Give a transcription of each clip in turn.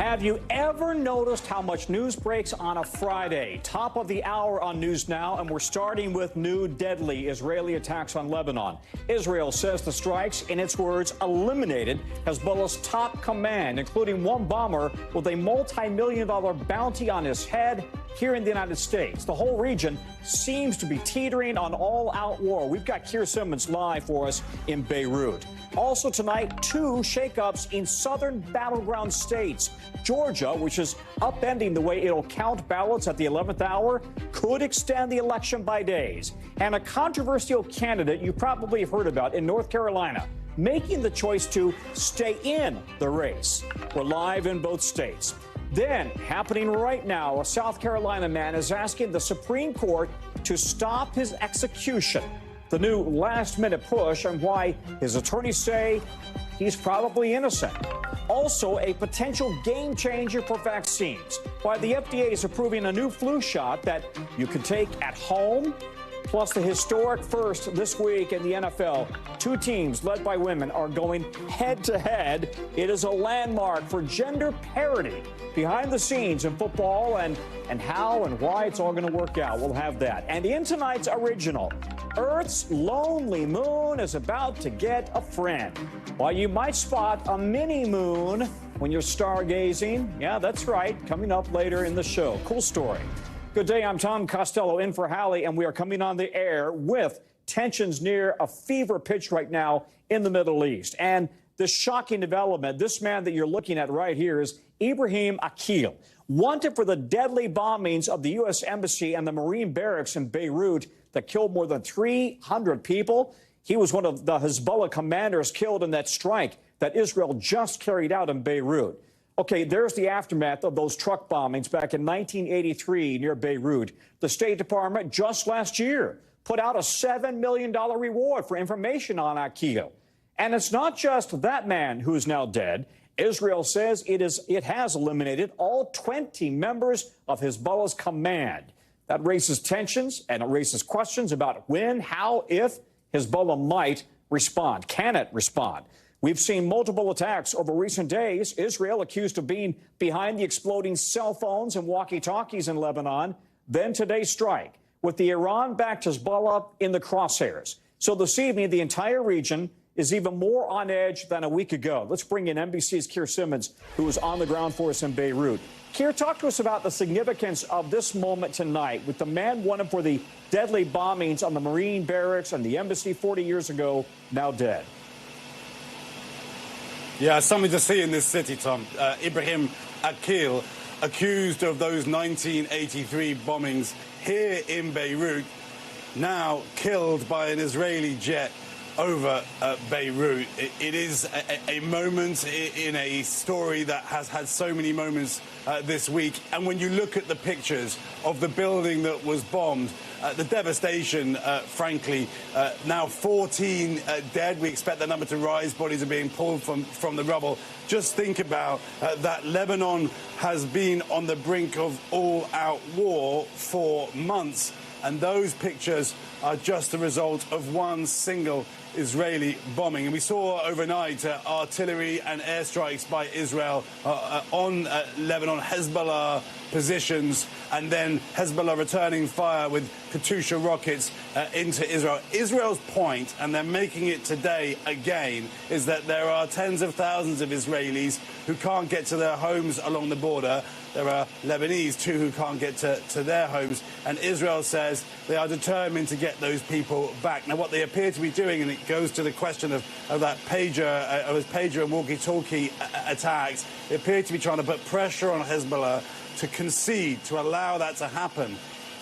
Have you ever noticed how much news breaks on a Friday? Top of the hour on News Now, and we're starting with new deadly Israeli attacks on Lebanon. Israel says the strikes, in its words, eliminated Hezbollah's top command, including one bomber with a multi-million-dollar bounty on his head here in the United States. The whole region seems to be teetering on all-out war. We've got Keir Simmons live for us in Beirut. Also tonight, two shakeups in southern battleground states. Georgia, which is upending the way it'll count ballots at the 11th hour, could extend the election by days. And a controversial candidate you probably heard about in North Carolina, making the choice to stay in the race. We're live in both states. Then, happening right now, a South Carolina man is asking the Supreme Court to stop his execution. The new last-minute push on why his attorneys say he's probably innocent. Also, a potential game changer for vaccines. Why the FDA is approving a new flu shot that you can take at home. Plus, the historic first this week in the NFL. Two teams led by women are going head-to-head. It is a landmark for gender parity. Behind the scenes in football and how and why it's all going to work out. We'll have that. And in tonight's original, Earth's lonely moon is about to get a friend. While you might spot a mini moon when you're stargazing, yeah, that's right, coming up later in the show. Cool story. Good day, I'm Tom Costello in for Hallie, and we are coming on the air with tensions near a fever pitch right now in the Middle East. And this shocking development, this man that you're looking at right here is Ibrahim Akil, wanted for the deadly bombings of the U.S. Embassy and the Marine barracks in Beirut that killed more than 300 people. He was one of the Hezbollah commanders killed in that strike that Israel just carried out in Beirut. Okay, there's the aftermath of those truck bombings back in 1983 near Beirut. The State Department just last year put out a $7 million reward for information on Akil. And it's not just that man who's now dead. Israel says it has eliminated all 20 members of Hezbollah's command. That raises tensions and it raises questions about when, how, if Hezbollah might respond. Can it respond? We've seen multiple attacks over recent days. Israel accused of being behind the exploding cell phones and walkie-talkies in Lebanon. Then today's strike with the Iran-backed Hezbollah in the crosshairs. So this evening, the entire region is even more on edge than a week ago. Let's bring in NBC's Keir Simmons, who is on the ground for us in Beirut. Keir, talk to us about the significance of this moment tonight with the man wanted for the deadly bombings on the Marine barracks and the embassy 40 years ago, now dead. Yeah, something to see in this city, Tom. Ibrahim Akil, accused of those 1983 bombings here in Beirut, now killed by an Israeli jet over Beirut. It is a moment in a story that has had so many moments this week. And when you look at the pictures of the building that was bombed, the devastation, frankly, now 14 dead. We expect the number to rise. Bodies are being pulled from the rubble. Just think about that Lebanon has been on the brink of all-out war for months. And those pictures are just the result of one single Israeli bombing. And we saw overnight artillery and airstrikes by Israel on Lebanon, Hezbollah positions, and then Hezbollah returning fire with Katyusha rockets into Israel. Israel's point, and they're making it today again, is that there are tens of thousands of Israelis who can't get to their homes along the border. There are Lebanese, too, who can't get to their homes. And Israel says they are determined to get those people back. Now, what they appear to be doing, and it goes to the question of that pager and walkie-talkie attacks, they appear to be trying to put pressure on Hezbollah to concede, to allow that to happen.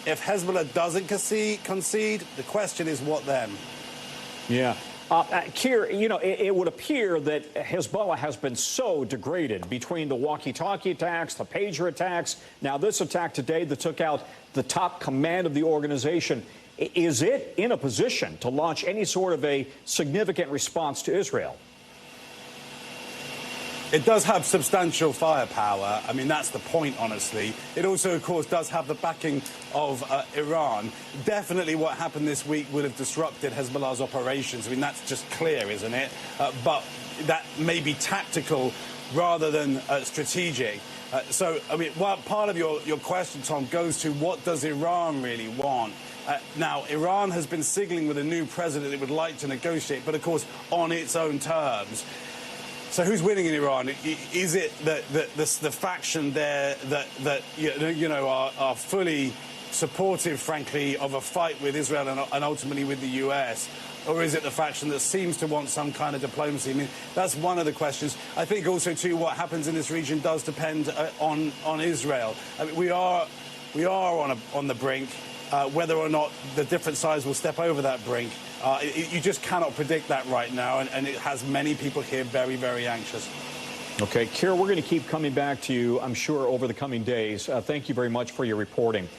If Hezbollah doesn't concede, the question is what then? Yeah. Keir, you know, it would appear that Hezbollah has been so degraded between the walkie-talkie attacks, the pager attacks, now this attack today that took out the top command of the organization. Is it in a position to launch any sort of a significant response to Israel? It does have substantial firepower. I mean, that's the point, honestly. It also, of course, does have the backing of Iran. Definitely what happened this week would have disrupted Hezbollah's operations. I mean, that's just clear, isn't it? But that may be tactical rather than strategic. So, I mean, well, part of your question, Tom, goes to what does Iran really want? Now, Iran has been signaling with a new president it would like to negotiate, but of course on its own terms. So who's winning in Iran? Is it the faction there that are fully supportive, frankly, of a fight with Israel and ultimately with the US? Or is it the faction that seems to want some kind of diplomacy? I mean, that's one of the questions. I think also, too, what happens in this region does depend on Israel. I mean, we are on the brink. Whether or not the different sides will step over that brink, you just cannot predict that right now, and it has many people here very, very anxious. Okay, Kira, we're going to keep coming back to you, I'm sure, over the coming days. Thank you very much for your reporting.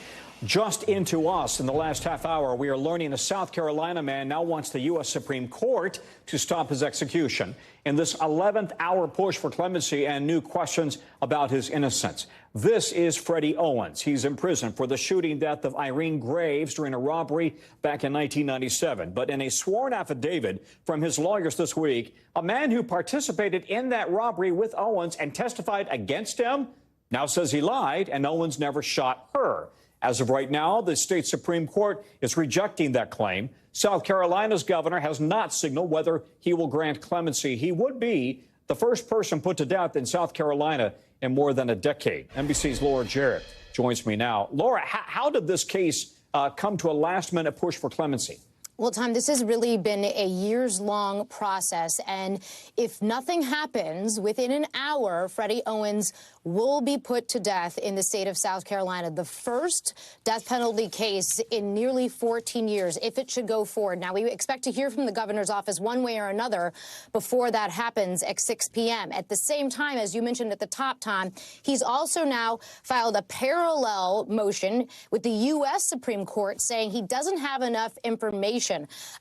Just into us in the last half hour, we are learning a South Carolina man now wants the U.S. Supreme Court to stop his execution in this 11th hour push for clemency and new questions about his innocence. This is Freddie Owens. He's in prison for the shooting death of Irene Graves during a robbery back in 1997. But in a sworn affidavit from his lawyers this week, a man who participated in that robbery with Owens and testified against him now says he lied and Owens never shot her. As of right now, the state Supreme Court is rejecting that claim. South Carolina's governor has not signaled whether he will grant clemency. He would be the first person put to death in South Carolina in more than a decade. NBC's Laura Jarrett joins me now. Laura, how did this case come to a last-minute push for clemency? Well, Tom, this has really been a years-long process, and if nothing happens, within an hour, Freddie Owens will be put to death in the state of South Carolina, the first death penalty case in nearly 14 years, if it should go forward. Now, we expect to hear from the governor's office one way or another before that happens at 6 p.m. At the same time, as you mentioned at the top, Tom, he's also now filed a parallel motion with the U.S. Supreme Court saying he doesn't have enough information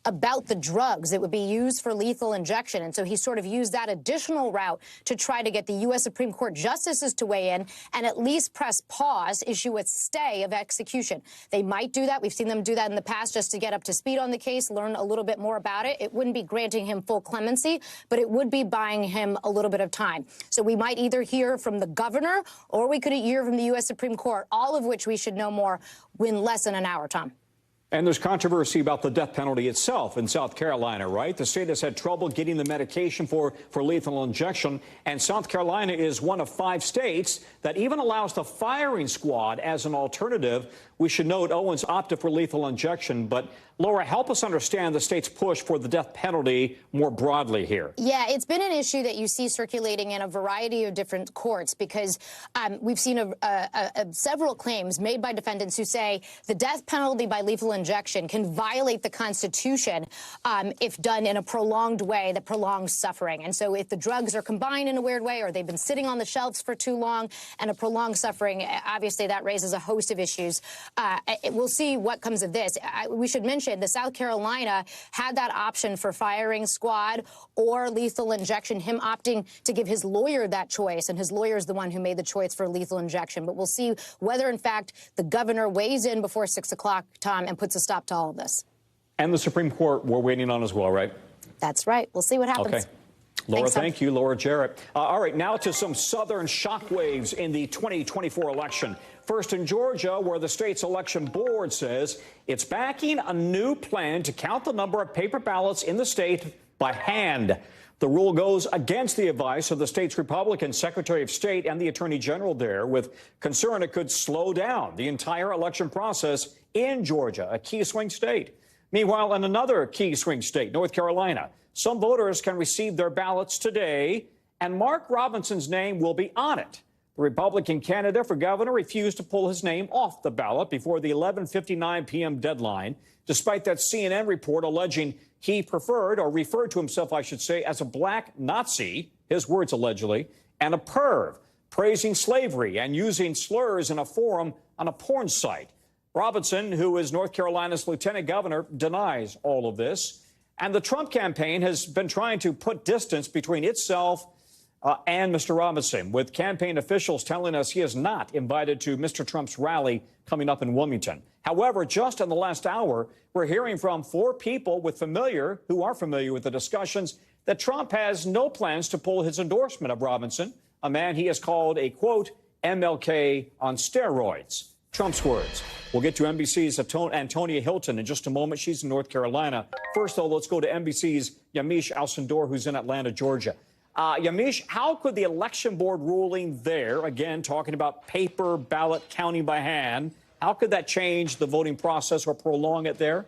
about the drugs that would be used for lethal injection. And so he sort of used that additional route to try to get the U.S. Supreme Court justices to weigh in and at least press pause, issue a stay of execution. They might do that. We've seen them do that in the past just to get up to speed on the case, learn a little bit more about it. It wouldn't be granting him full clemency, but it would be buying him a little bit of time. So we might either hear from the governor or we could hear from the U.S. Supreme Court, all of which we should know more in less than an hour, Tom. And there's controversy about the death penalty itself in South Carolina, right? The state has had trouble getting the medication for lethal injection, and South Carolina is one of 5 states that even allows the firing squad as an alternative. We should note Owens opted for lethal injection, but Laura, help us understand the state's push for the death penalty more broadly here. Yeah, it's been an issue that you see circulating in a variety of different courts because we've seen several claims made by defendants who say the death penalty by lethal injection can violate the Constitution if done in a prolonged way that prolongs suffering. And so if the drugs are combined in a weird way or they've been sitting on the shelves for too long and a prolonged suffering, obviously that raises a host of issues. We'll see what comes of this. We should mention the South Carolina had that option for firing squad or lethal injection, him opting to give his lawyer that choice, and his lawyer is the one who made the choice for lethal injection. But we'll see whether, in fact, the governor weighs in before 6 o'clock, Tom, and puts a stop to all of this. And the Supreme Court we're waiting on as well, right? That's right. We'll see what happens. Okay. Laura, thank you. Laura Jarrett. All right, now to some southern shockwaves in the 2024 election. First in Georgia, where the state's election board says it's backing a new plan to count the number of paper ballots in the state by hand. The rule goes against the advice of the state's Republican Secretary of State and the Attorney General there, with concern it could slow down the entire election process in Georgia, a key swing state. Meanwhile, in another key swing state, North Carolina, some voters can receive their ballots today, and Mark Robinson's name will be on it. The Republican candidate for governor refused to pull his name off the ballot before the 11:59 p.m. deadline, despite that CNN report alleging he preferred, or referred to himself, I should say, as a black Nazi, his words allegedly, and a perv, praising slavery and using slurs in a forum on a porn site. Robinson, who is North Carolina's lieutenant governor, denies all of this. And the Trump campaign has been trying to put distance between itself and Mr. Robinson, with campaign officials telling us he is not invited to Mr. Trump's rally coming up in Wilmington. However, just in the last hour, we're hearing from 4 people who are familiar with the discussions that Trump has no plans to pull his endorsement of Robinson, a man he has called a, quote, MLK on steroids. Trump's words. We'll get to NBC's Antonia Hilton in just a moment. She's in North Carolina. First, though, let's go to NBC's Yamiche Alcindor, who's in Atlanta, Georgia. Yamiche, how could the election board ruling there, again, talking about paper ballot counting by hand, how could that change the voting process or prolong it there?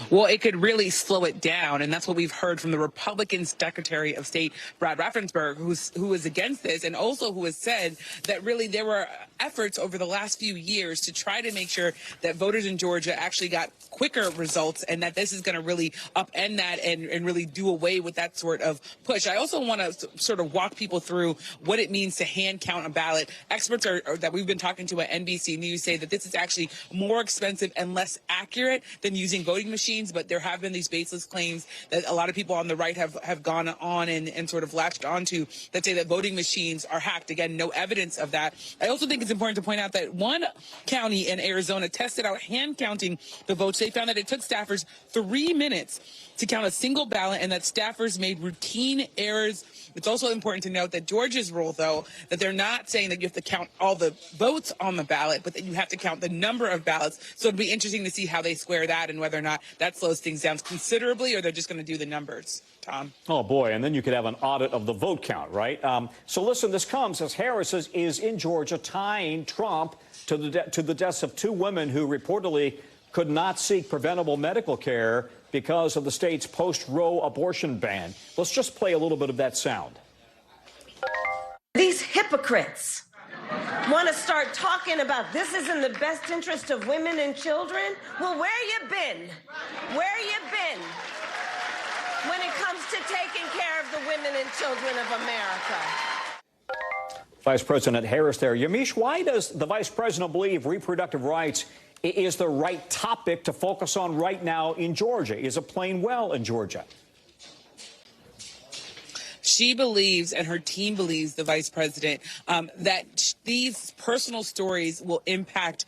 Well, it could really slow it down, and that's what we've heard from the Republican Secretary of State, Brad Raffensperger, who is against this, and also who has said that really there were efforts over the last few years to try to make sure that voters in Georgia actually got quicker results, and that this is going to really upend that and really do away with that sort of push. I also want to sort of walk people through what it means to hand count a ballot. Experts that we've been talking to at NBC News say that this is actually more expensive and less accurate than using voting machines. But there have been these baseless claims that a lot of people on the right have gone on and sort of latched onto that say that voting machines are hacked. Again, no evidence of that. I also think it's important to point out that one county in Arizona tested out hand counting the votes. They found that it took staffers 3 minutes to count a single ballot and that staffers made routine errors. It's also important to note that Georgia's rule, though, that they're not saying that you have to count all the votes on the ballot, but that you have to count the number of ballots. So it'll be interesting to see how they square that and whether or not that slows things down considerably, or they're just going to do the numbers. Tom? Oh, boy, and then you could have an audit of the vote count, right? So listen, this comes as Harris is in Georgia tying Trump to the deaths of two women who reportedly could not seek preventable medical care because of the state's post-Roe abortion ban. Let's just play a little bit of that sound. These hypocrites want to start talking about this is in the best interest of women and children. Well, where you been? Where you been when it comes to taking care of the women and children of America? Vice President Harris there. Yamiche, why does the vice president believe reproductive rights is the right topic to focus on right now in Georgia? Is it playing well in Georgia? She believes, and her team believes, the vice president, that these personal stories will impact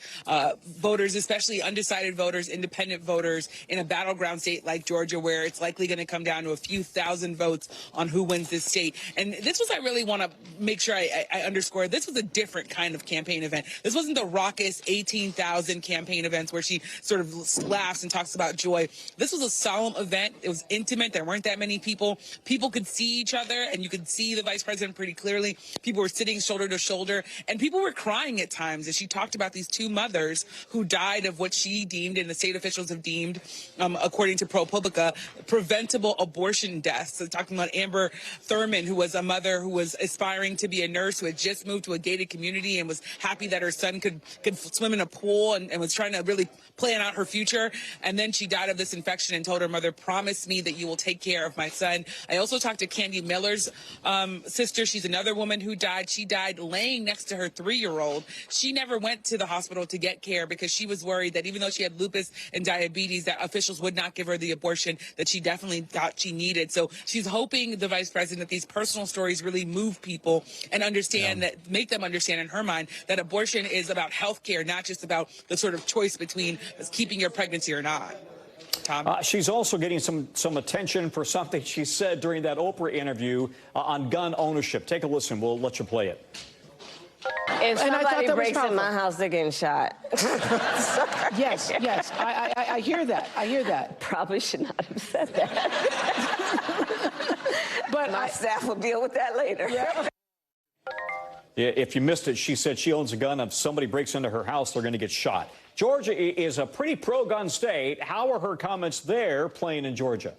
voters, especially undecided voters, independent voters, in a battleground state like Georgia, where it's likely going to come down to a few thousand votes on who wins this state. And this was, I really want to make sure I underscore, this was a different kind of campaign event. This wasn't the raucous 18,000 campaign events where she sort of laughs and talks about joy. This was a solemn event. It was intimate. There weren't that many people. People could see each other, and you could see the vice president pretty clearly. People were sitting shoulder to shoulder, and people were crying at times as she talked about these two mothers who died of what she deemed, and the state officials have deemed, according to ProPublica, preventable abortion deaths. So talking about Amber Thurman, who was a mother who was aspiring to be a nurse, who had just moved to a gated community and was happy that her son could swim in a pool and was trying to really plan out her future. And then she died of this infection and told her mother, "Promise me that you will take care of my son." I also talked to Candy Miller's sister. She's another woman who died. She died laying next to her 3-year-old. She never went to the hospital to get care because she was worried that even though she had lupus and diabetes, that officials would not give her the abortion that she definitely thought she needed. So she's hoping, the vice president, that these personal stories really move people and understand that, make them understand in her mind that abortion is about health care, not just about the sort of choice between keeping your pregnancy or not. Tom? She's also getting some attention for something she said during that Oprah interview on gun ownership. Take a listen. We'll let you play it. If somebody breaks in my house, they're getting shot. Yes, I hear that. I hear that. Probably should not have said that. But my staff will deal with that later. Yeah. If you missed it, she said she owns a gun. If somebody breaks into her house, they're going to get shot. Georgia is a pretty pro-gun state. How are her comments there playing in Georgia?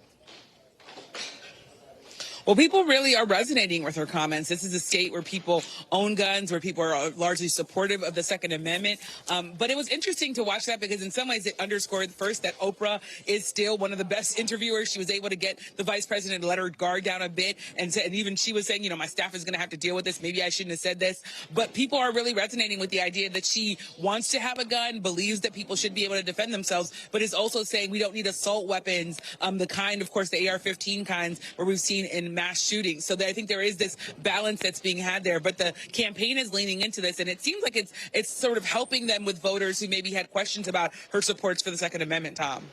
Well, people really are resonating with her comments. This is a state where people own guns, where people are largely supportive of the Second Amendment. But it was interesting to watch that because in some ways it underscored first that Oprah is still one of the best interviewers. She was able to get the vice president to let her guard down a bit. And even she was saying, you know, my staff is going to have to deal with this. Maybe I shouldn't have said this. But people are really resonating with the idea that she wants to have a gun, believes that people should be able to defend themselves, but is also saying we don't need assault weapons, the kind, of course, the AR-15 kinds where we've seen in mass shootings. So I think there is this balance that's being had there, but the campaign is leaning into this, and it seems like it's sort of helping them with voters who maybe had questions about her supports for the Second Amendment, Tom.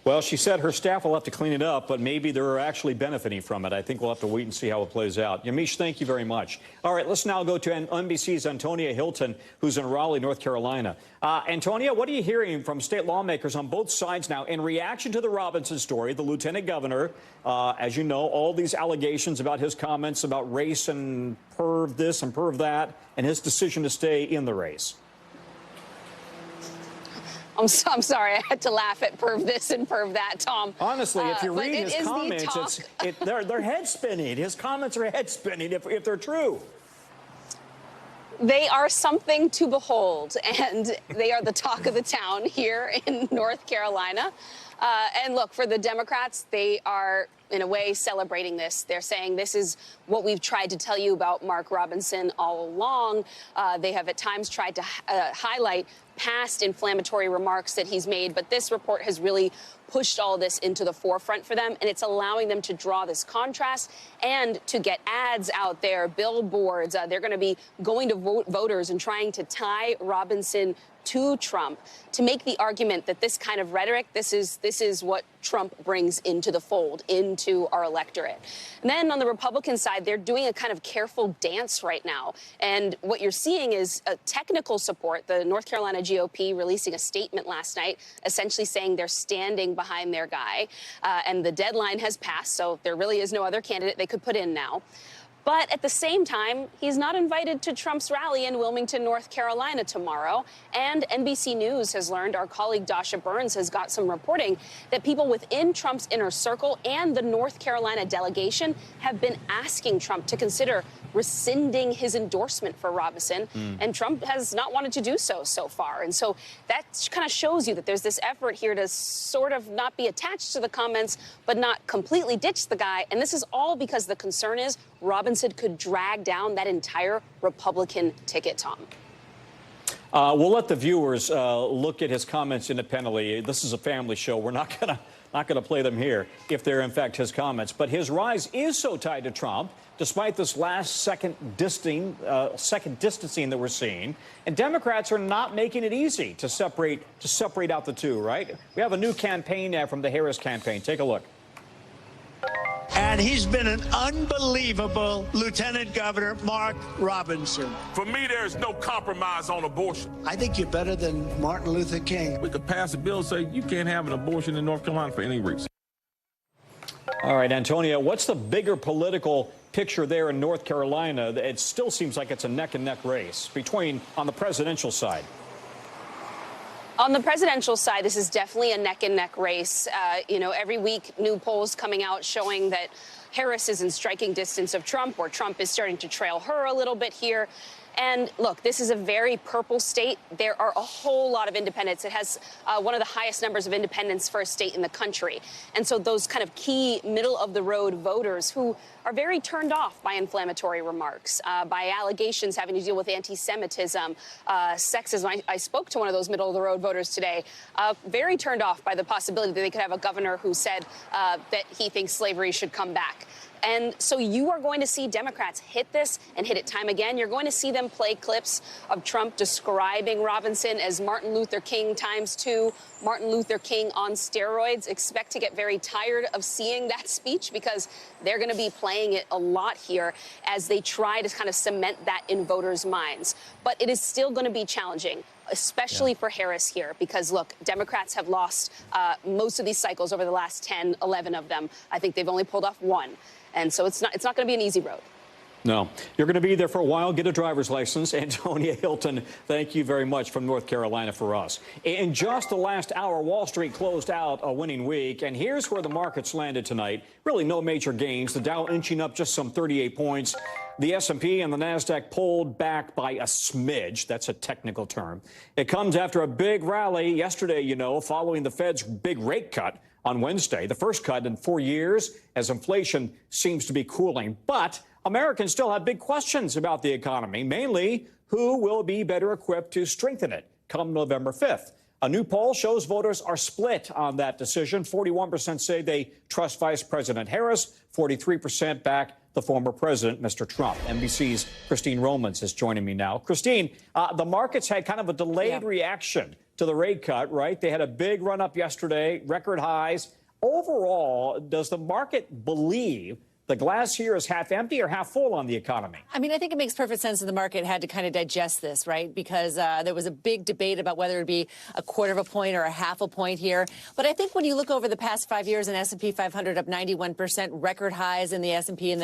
Well, she said her staff will have to clean it up, but maybe they're actually benefiting from it. I think we'll have to wait and see how it plays out. Yamiche, thank you very much. All right, let's now go to NBC's Antonia Hilton, who's in Raleigh, North Carolina. Antonia, what are you hearing from state lawmakers on both sides now in reaction to the Robinson story, the lieutenant governor? As you know, all these allegations about his comments about race and perv this and perv that, and his decision to stay in the race. I'm sorry, I had to laugh at perv this and perv that, Tom. Honestly, if you read his comments, they're head spinning. His comments are head spinning if they're true. They are something to behold, and they are the talk of the town here in North Carolina. And look, for the Democrats, they are, in a way, celebrating this. They're saying this is what we've tried to tell you about Mark Robinson all along. They have at times tried to highlight past inflammatory remarks that he's made, but this report has really pushed all this into the forefront for them, and it's allowing them to draw this contrast and to get ads out there, billboards. They're going to be going to voters and trying to tie Robinson to Trump to make the argument that this kind of rhetoric, this is what Trump brings into the fold, into our electorate. And then on the Republican side, they're doing a kind of careful dance right now. And what you're seeing is a technical support. The North Carolina GOP releasing a statement last night, essentially saying they're standing behind their guy. And the deadline has passed, so there really is no other candidate they could put in now. But at the same time, he's not invited to Trump's rally in Wilmington, North Carolina tomorrow. And NBC News has learned, our colleague Dasha Burns has got some reporting, that people within Trump's inner circle and the North Carolina delegation have been asking Trump to consider rescinding his endorsement for Robinson. And Trump has not wanted to do so far. And so that kind of shows you that there's this effort here to sort of not be attached to the comments, but not completely ditch the guy. And this is all because the concern is Robinson could drag down that entire Republican ticket, Tom. We'll let the viewers look at his comments independently. This is a family show. We're not gonna play them here if they're in fact his comments. But his rise is so tied to Trump, despite this second distancing that we're seeing. And Democrats are not making it easy to separate out the two. Right? We have a new campaign now from the Harris campaign. Take a look. And he's been an unbelievable Lieutenant Governor, Mark Robinson. For me, there's no compromise on abortion. I think you're better than Martin Luther King. We could pass a bill saying you can't have an abortion in North Carolina for any reason. All right, Antonia, what's the bigger political picture there in North Carolina? It still seems like it's a neck-and-neck race on the presidential side. On the presidential side, this is definitely a neck-and-neck race. Every week, new polls coming out showing that Harris is in striking distance of Trump, or Trump is starting to trail her a little bit here. And look, this is a very purple state. There are a whole lot of independents. It has one of the highest numbers of independents for a state in the country. And so those kind of key middle-of-the-road voters who are very turned off by inflammatory remarks, by allegations having to deal with anti-Semitism, sexism. I spoke to one of those middle-of-the-road voters today, very turned off by the possibility that they could have a governor who said that he thinks slavery should come back. And so you are going to see Democrats hit this and hit it time again. You're going to see them play clips of Trump describing Robinson as Martin Luther King ×2, Martin Luther King on steroids. Expect to get very tired of seeing that speech because they're going to be playing it a lot here as they try to kind of cement that in voters' minds. But it is still going to be challenging, especially for Harris here, because, look, Democrats have lost most of these cycles over the last 10, 11 of them. I think they've only pulled off one. And so it's not going to be an easy road. No. You're going to be there for a while. Get a driver's license. Antonia Hilton, thank you very much from North Carolina for us. In just the last hour, Wall Street closed out a winning week. And here's where the markets landed tonight. Really no major gains. The Dow inching up just some 38 points. The S&P and the NASDAQ pulled back by a smidge. That's a technical term. It comes after a big rally yesterday, following the Fed's big rate cut on Wednesday, the first cut in 4 years, as inflation seems to be cooling. But Americans still have big questions about the economy, mainly who will be better equipped to strengthen it come November 5th. A new poll shows voters are split on that decision. 41% say they trust Vice President Harris, 43% back the former president, Mr. Trump. NBC's Christine Romans is joining me now. Christine, the markets had kind of a delayed reaction to the rate cut, right? They had a big run up yesterday, record highs. Overall, does the market believe the glass here is half empty or half full on the economy? I mean, I think it makes perfect sense that the market had to kind of digest this, right? Because there was a big debate about whether it'd be a quarter of a point or a half a point here. But I think when you look over the past 5 years, in S&P 500 up 91%, record highs in the S&P and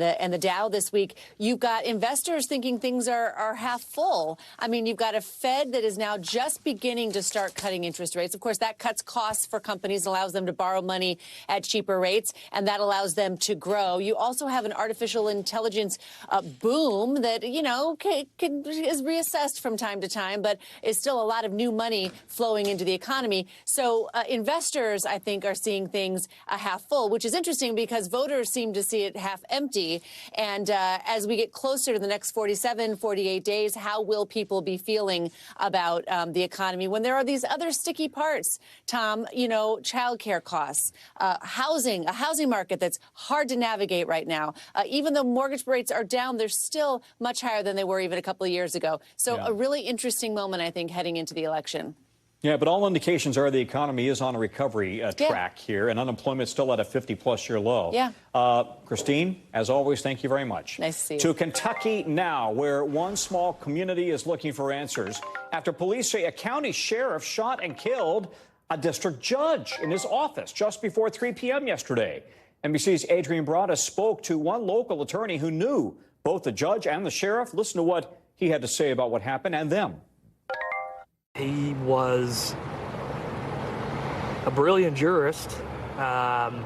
the Dow this week, you've got investors thinking things are half full. I mean, you've got a Fed that is now just beginning to start cutting interest rates. Of course, that cuts costs for companies, allows them to borrow money at cheaper rates, and that allows them to grow. You also have an artificial intelligence boom that, you know, is reassessed from time to time, but is still a lot of new money flowing into the economy. So investors, I think, are seeing things half full, which is interesting because voters seem to see it half empty. And as we get closer to the next 47, 48 days, how will people be feeling about the economy when there are these other sticky parts, Tom, you know, childcare costs, housing, a housing market that's hard to navigate right now. Even though mortgage rates are down, they're still much higher than they were even a couple of years ago. So a really interesting moment, I think, heading into the election. Yeah, but all indications are the economy is on a recovery track here, and unemployment still at a 50-plus year low. Yeah. Christine, as always, thank you very much. Nice to see you. To Kentucky now, where one small community is looking for answers after police say a county sheriff shot and killed a district judge in his office just before 3 p.m. yesterday. NBC's Adrian Broaddus spoke to one local attorney who knew both the judge and the sheriff. Listen to what he had to say about what happened and them. He was a brilliant jurist, and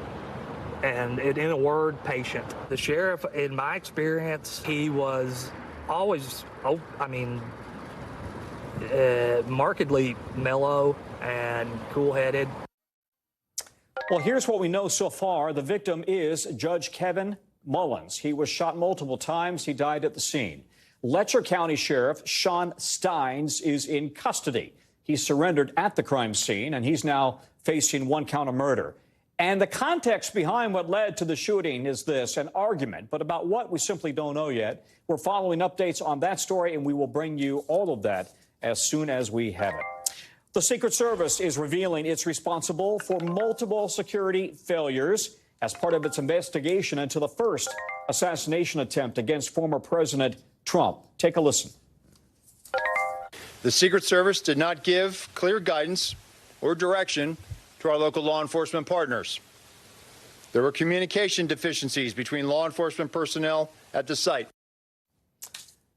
in a word, patient. The sheriff, in my experience, he was always, markedly mellow and cool-headed. Well, here's what we know so far. The victim is Judge Kevin Mullins. He was shot multiple times. He died at the scene. Letcher County Sheriff Sean Steins is in custody. He surrendered at the crime scene, and he's now facing 1 count of murder. And the context behind what led to the shooting is this, an argument, but about what we simply don't know yet. We're following updates on that story, and we will bring you all of that as soon as we have it. The Secret Service is revealing it's responsible for multiple security failures as part of its investigation into the first assassination attempt against former President Trump. Take a listen. The Secret Service did not give clear guidance or direction to our local law enforcement partners. There were communication deficiencies between law enforcement personnel at the site.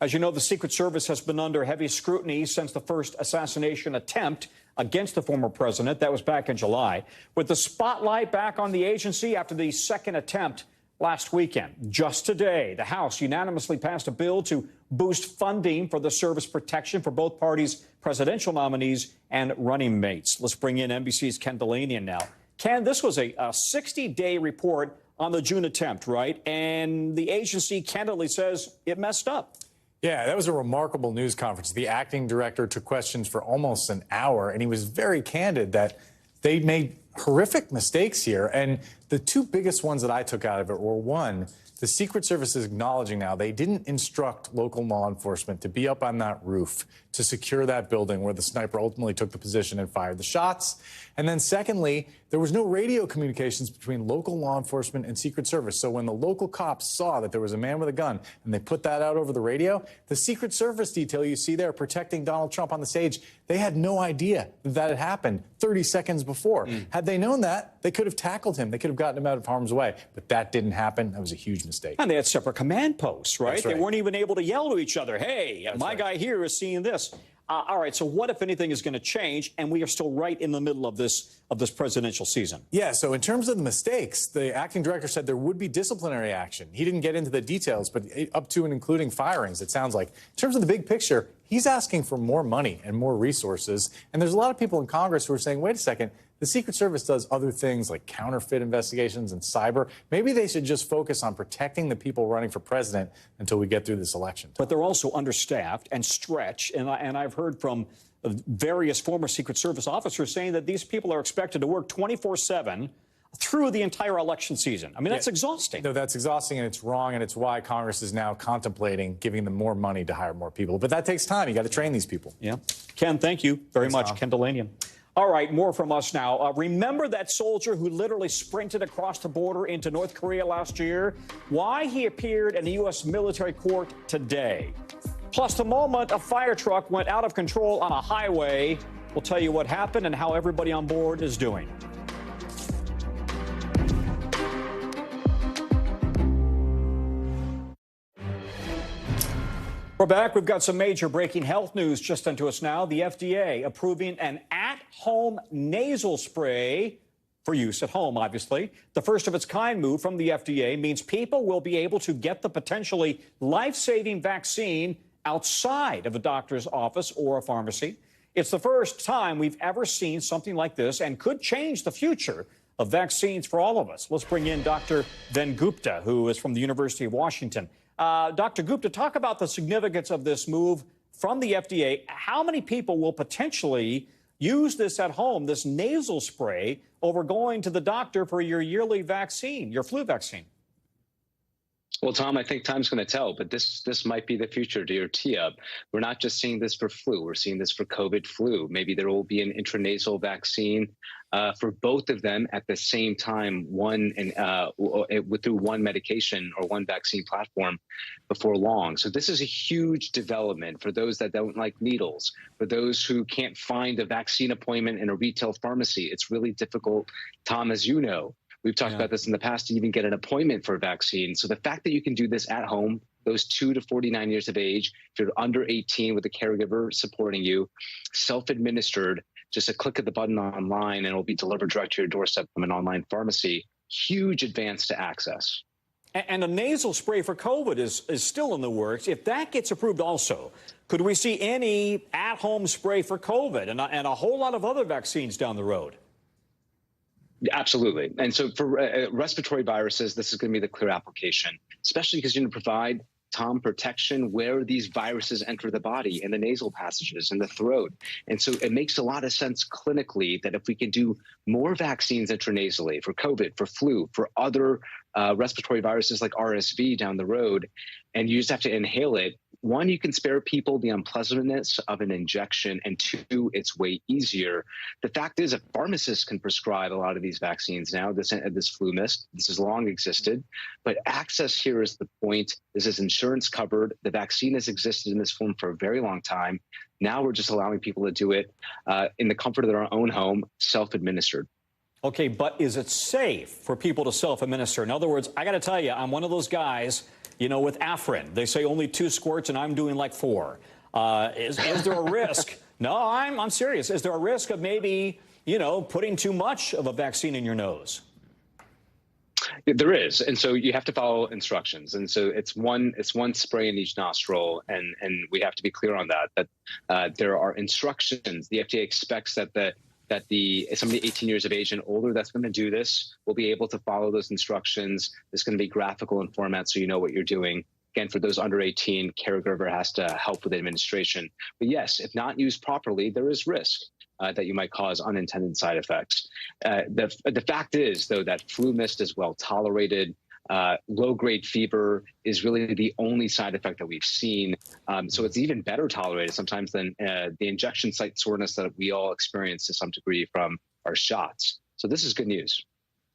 As you know, the Secret Service has been under heavy scrutiny since the first assassination attempt against the former president. That was back in July, with the spotlight back on the agency after the second attempt last weekend. Just today, the House unanimously passed a bill to boost funding for the service protection for both parties' presidential nominees and running mates. Let's bring in NBC's Ken Delaney now. Ken, this was a 60-day report on the June attempt, right? And the agency candidly says it messed up. Yeah, that was a remarkable news conference. The acting director took questions for almost an hour, and he was very candid that they made horrific mistakes here. And the two biggest ones that I took out of it were, one, the Secret Service is acknowledging now they didn't instruct local law enforcement to be up on that roof to secure that building where the sniper ultimately took the position and fired the shots. And then secondly, there was no radio communications between local law enforcement and Secret Service. So when the local cops saw that there was a man with a gun and they put that out over the radio, the Secret Service detail you see there protecting Donald Trump on the stage, they had no idea that had happened 30 seconds before. Had they known that, they could have tackled him. They could have gotten him out of harm's way. But that didn't happen. That was a huge mistake. And they had separate command posts, right? That's right. They weren't even able to yell to each other, hey, my guy here is seeing this. All right, so what, if anything, is going to change? And we are still right in the middle of this presidential season. Yeah, so in terms of the mistakes, the acting director said there would be disciplinary action. He didn't get into the details, but up to and including firings, it sounds like. In terms of the big picture, he's asking for more money and more resources. And there's a lot of people in Congress who are saying, wait a second, the Secret Service does other things like counterfeit investigations and cyber. Maybe they should just focus on protecting the people running for president until we get through this election. But they're also understaffed and stretched. And I've heard from various former Secret Service officers saying that these people are expected to work 24/7 through the entire election season. I mean, that's exhausting. No, that's exhausting, and it's wrong, and it's why Congress is now contemplating giving them more money to hire more people. But that takes time. You got to train these people. Yeah. Ken, thank you very much. Tom. Ken Delanian. All right, more from us now. Remember that soldier who literally sprinted across the border into North Korea last year? Why he appeared in the U.S. military court today. Plus, the moment a fire truck went out of control on a highway. We'll tell you what happened and how everybody on board is doing. We're back. We've got some major breaking health news just into us now. The FDA approving an at-home nasal spray for use at home, obviously. The first of its kind move from the FDA means people will be able to get the potentially life-saving vaccine outside of a doctor's office or a pharmacy. It's the first time we've ever seen something like this and could change the future of vaccines for all of us. Let's bring in Dr. Ven Gupta, who is from the University of Washington. Dr. Gupta, talk about the significance of this move from the FDA. How many people will potentially use this at home, this nasal spray, over going to the doctor for your yearly vaccine, your flu vaccine? Well, Tom, I think time's going to tell, but this might be the future to your tee-up. We're not just seeing this for flu. We're seeing this for COVID flu. Maybe there will be an intranasal vaccine for both of them at the same time, through one medication or one vaccine platform before long. So this is a huge development for those that don't like needles, for those who can't find a vaccine appointment in a retail pharmacy. It's really difficult, Tom, as you know. We've talked about this in the past to even get an appointment for a vaccine. So the fact that you can do this at home, those 2 to 49 years of age, if you're under 18 with a caregiver supporting you, self-administered, just a click of the button online and it'll be delivered direct to your doorstep from an online pharmacy. Huge advance to access. And a nasal spray for COVID is still in the works. If that gets approved also, could we see any at-home spray for COVID and a whole lot of other vaccines down the road? Absolutely. And so for respiratory viruses, this is going to be the clear application, especially because you're going to provide, Tom, protection where these viruses enter the body, in the nasal passages, in the throat. And so it makes a lot of sense clinically that if we can do more vaccines intranasally for COVID, for flu, for other respiratory viruses like RSV down the road, and you just have to inhale it, one, you can spare people the unpleasantness of an injection, and two, it's way easier. The fact is, a pharmacist can prescribe a lot of these vaccines now, this flu mist. This has long existed, but access here is the point. This is insurance covered. The vaccine has existed in this form for a very long time. Now we're just allowing people to do it in the comfort of their own home, self-administered. Okay, but is it safe for people to self-administer? In other words, I got to tell you, I'm one of those guys, you know, with Afrin. They say only 2 squirts, and I'm doing like 4. Is there a risk? No, I'm serious. Is there a risk of maybe, you know, putting too much of a vaccine in your nose? There is, and so you have to follow instructions. And so it's one spray in each nostril, and we have to be clear on that there are instructions. The FDA expects that somebody 18 years of age and older that's going to do this will be able to follow those instructions. It's going to be graphical in format so you know what you're doing. Again, for those under 18, caregiver has to help with administration. But yes, if not used properly, there is risk that you might cause unintended side effects. The fact is, though, that flu mist is well tolerated. Low-grade fever is really the only side effect that we've seen. So it's even better tolerated sometimes than the injection site soreness that we all experience to some degree from our shots. So this is good news.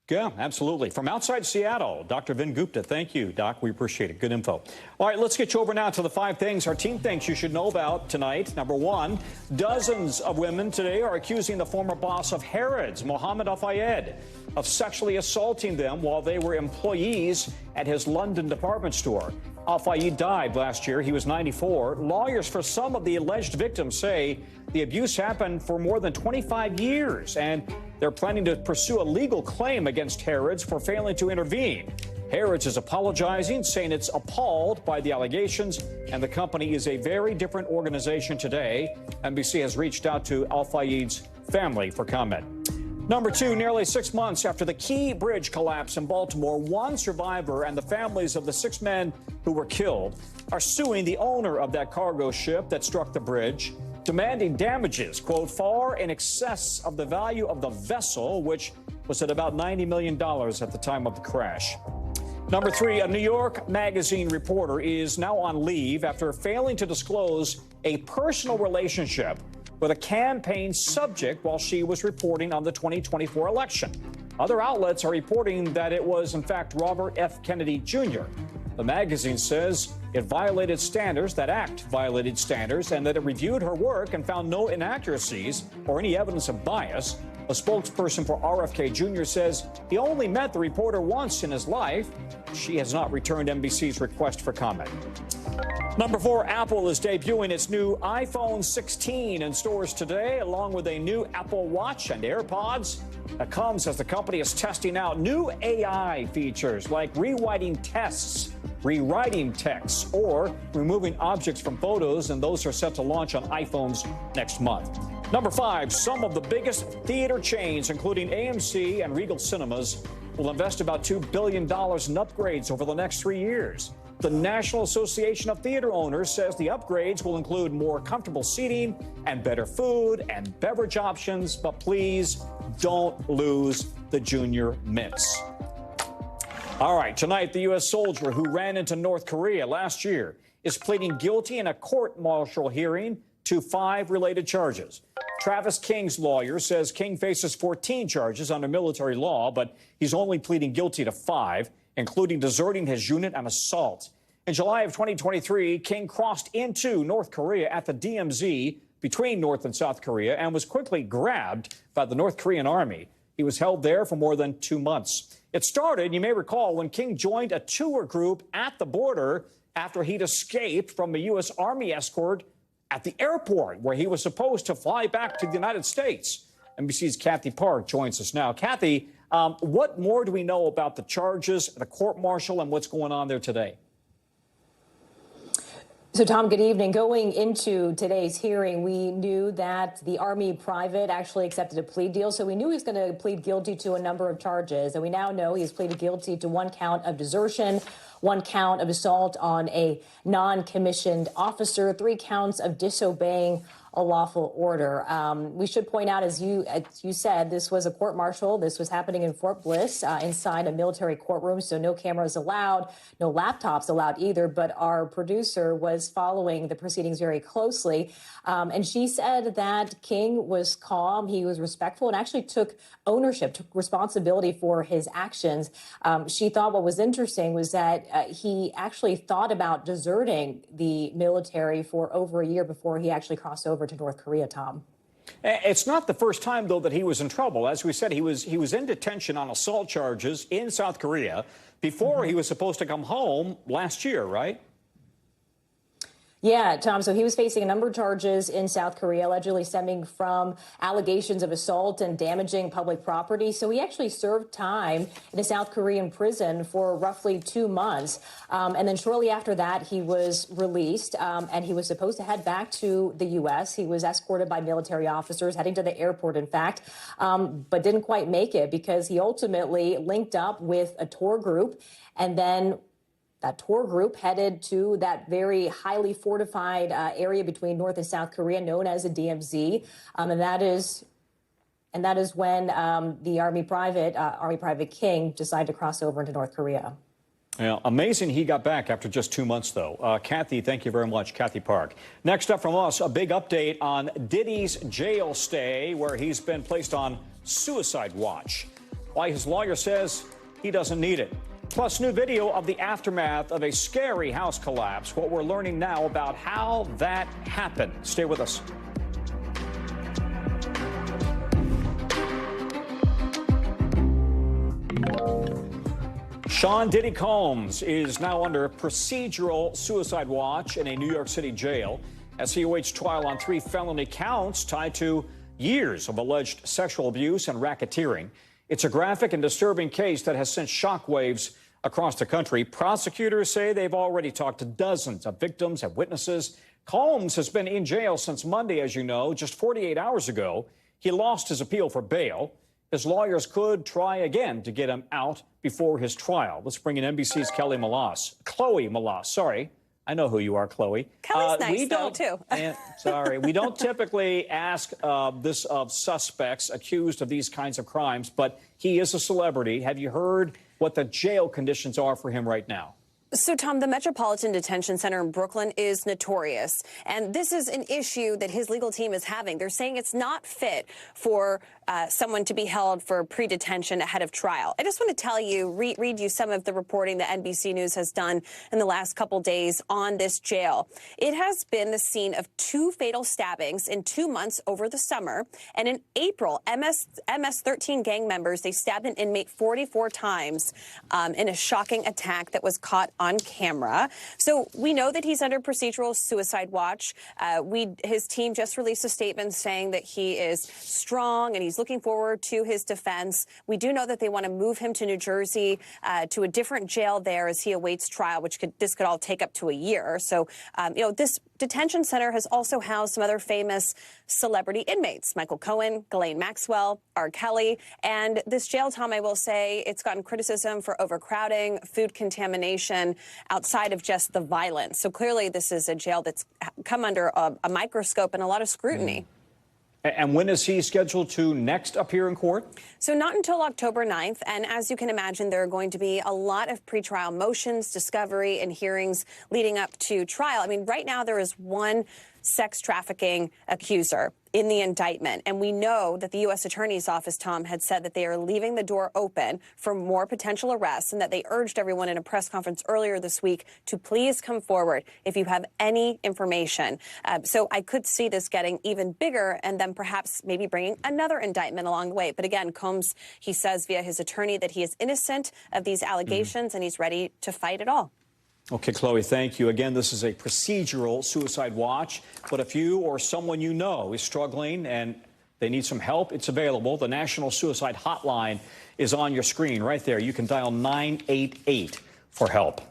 Yeah, absolutely. From outside Seattle, Dr. Ven Gupta, thank you, Doc. We appreciate it. Good info. All right, let's get you over now to the 5 things our team thinks you should know about tonight. Number 1, dozens of women today are accusing the former boss of Harrods, Mohammed Al-Fayed, of sexually assaulting them while they were employees at his London department store. Al-Fayed died last year. He was 94. Lawyers for some of the alleged victims say the abuse happened for more than 25 years, and they're planning to pursue a legal claim against Harrods for failing to intervene. Harrods is apologizing, saying it's appalled by the allegations, and the company is a very different organization today. NBC has reached out to Al-Fayed's family for comment. Number 2, nearly 6 months after the Key Bridge collapse in Baltimore, one survivor and the families of the 6 men who were killed are suing the owner of that cargo ship that struck the bridge, demanding damages, quote, far in excess of the value of the vessel, which was at about $90 million at the time of the crash. Number 3, a New York Magazine reporter is now on leave after failing to disclose a personal relationship with a campaign subject while she was reporting on the 2024 election. Other outlets are reporting that it was, in fact, Robert F. Kennedy Jr. The magazine says it violated standards, that act violated standards, and that it reviewed her work and found no inaccuracies or any evidence of bias. A spokesperson for RFK Jr. says he only met the reporter once in his life. She has not returned NBC's request for comment. Number 4, Apple is debuting its new iPhone 16 in stores today, along with a new Apple Watch and AirPods. That comes as the company is testing out new AI features like rewriting texts, or removing objects from photos, and those are set to launch on iPhones next month. Number 5, some of the biggest theater chains, including AMC and Regal Cinemas, will invest about $2 billion in upgrades over the next 3 years. The National Association of Theater Owners says the upgrades will include more comfortable seating and better food and beverage options, but please don't lose the junior mints. All right, tonight, the U.S. soldier who ran into North Korea last year is pleading guilty in a court-martial hearing to 5 related charges. Travis King's lawyer says King faces 14 charges under military law, but he's only pleading guilty to 5, including deserting his unit and assault. In July of 2023, King crossed into North Korea at the DMZ between North and South Korea and was quickly grabbed by the North Korean army. He was held there for more than 2 months. It started, you may recall, when King joined a tour group at the border after he'd escaped from a U.S. Army escort at the airport where he was supposed to fly back to the United States. NBC's Kathy Park joins us now. Kathy, what more do we know about the charges, the court-martial, and what's going on there today? So, Tom, good evening. Going into today's hearing, we knew that the Army private actually accepted a plea deal. So we knew he was going to plead guilty to a number of charges. And we now know he's pleaded guilty to 1 count of desertion, 1 count of assault on a non-commissioned officer, 3 counts of disobeying a lawful order. We should point out, as you said, this was a court-martial. This was happening in Fort Bliss inside a military courtroom, so no cameras allowed, no laptops allowed either. But our producer was following the proceedings very closely, and she said that King was calm, he was respectful, and actually took ownership, took responsibility for his actions. She thought what was interesting was that he actually thought about deserting the military for over a year before he actually crossed over to North Korea, Tom. It's not the first time, though, that he was in trouble. As we said, he was in detention on assault charges in South Korea before he was supposed to come home last year, right? Yeah, Tom. So he was facing a number of charges in South Korea, allegedly stemming from allegations of assault and damaging public property. So he actually served time in a South Korean prison for roughly 2 months. And then shortly after that, he was released and he was supposed to head back to the U.S. He was escorted by military officers heading to the airport, in fact, but didn't quite make it because he ultimately linked up with a tour group, and then that tour group headed to that very highly fortified area between North and South Korea known as the DMZ. And that is when the Army Private King decided to cross over into North Korea. Yeah, amazing he got back after just 2 months, though. Kathy, thank you very much. Kathy Park. Next up from us, a big update on Diddy's jail stay, where he's been placed on suicide watch. Why his lawyer says he doesn't need it. Plus, new video of the aftermath of a scary house collapse. What we're learning now about how that happened. Stay with us. Sean Diddy Combs is now under procedural suicide watch in a New York City jail as he awaits trial on 3 felony counts tied to years of alleged sexual abuse and racketeering. It's a graphic and disturbing case that has sent shockwaves across the country. Prosecutors say they've already talked to dozens of victims and witnesses. Combs has been in jail since Monday, as you know. Just 48 hours ago, he lost his appeal for bail. His lawyers could try again to get him out before his trial. Let's bring in NBC's Chloe Malas, I know who you are, Chloe. Kelly's nice, though, too. Sorry. We don't typically ask this of suspects accused of these kinds of crimes, but he is a celebrity. Have you heard what the jail conditions are for him right now? So, Tom, the Metropolitan Detention Center in Brooklyn is notorious, and this is an issue that his legal team is having. They're saying it's not fit for someone to be held for pre-detention ahead of trial. I just want to tell you, read you some of the reporting that NBC News has done in the last couple days on this jail. It has been the scene of 2 fatal stabbings in 2 months over the summer, and in April, MS-13 gang members, they stabbed an inmate 44 times in a shocking attack that was caught on camera. So we know that he's under procedural suicide watch. His team just released a statement saying that he is strong and he's looking forward to his defense. We do know that they want to move him to New Jersey to a different jail there as he awaits trial, which this could all take up to a year. So, this detention center has also housed some other famous celebrity inmates, Michael Cohen, Ghislaine Maxwell, R. Kelly. And this jail, Tom, I will say, it's gotten criticism for overcrowding, food contamination, outside of just the violence. So clearly this is a jail that's come under a microscope and a lot of scrutiny. And when is he scheduled to next appear in court? So not until October 9th. And as you can imagine, there are going to be a lot of pretrial motions, discovery, and hearings leading up to trial. I mean, right now there is one sex trafficking accuser in the indictment. And we know that the U.S. Attorney's Office, Tom, had said that they are leaving the door open for more potential arrests and that they urged everyone in a press conference earlier this week to please come forward if you have any information. So I could see this getting even bigger and then perhaps maybe bringing another indictment along the way. But again, Combs, he says via his attorney that he is innocent of these allegations and he's ready to fight it all. Okay, Chloe, thank you. Again, this is a procedural suicide watch, but if you or someone you know is struggling and they need some help, it's available. The National Suicide Hotline is on your screen right there. You can dial 988 for help.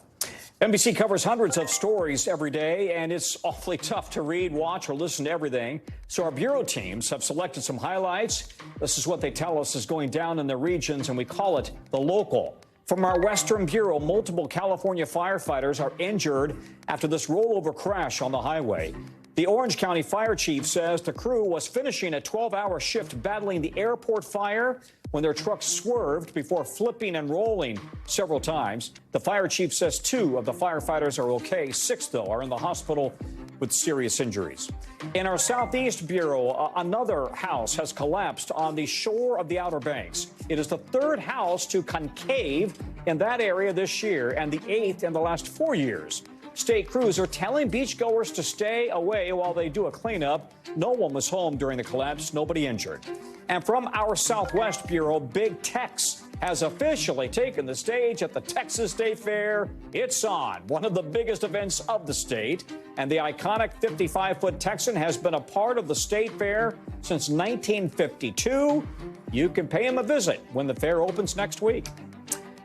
NBC covers hundreds of stories every day, and it's awfully tough to read, watch, or listen to everything. So our bureau teams have selected some highlights. This is what they tell us is going down in their regions, and we call it the local. From our Western Bureau, multiple California firefighters are injured after this rollover crash on the highway. The Orange County Fire Chief says the crew was finishing a 12-hour shift battling the airport fire when their truck swerved before flipping and rolling several times. The fire chief says 2 of the firefighters are okay. 6, though, are in the hospital with serious injuries. In our Southeast Bureau, another house has collapsed on the shore of the Outer Banks. It is the 3rd house to concave in that area this year and the 8th in the last 4 years. State crews are telling beachgoers to stay away while they do a cleanup. No one was home during the collapse, nobody injured. And from our Southwest Bureau, Big Tex has officially taken the stage at the Texas State Fair. It's on, one of the biggest events of the state. And the iconic 55-foot Texan has been a part of the state fair since 1952. You can pay him a visit when the fair opens next week.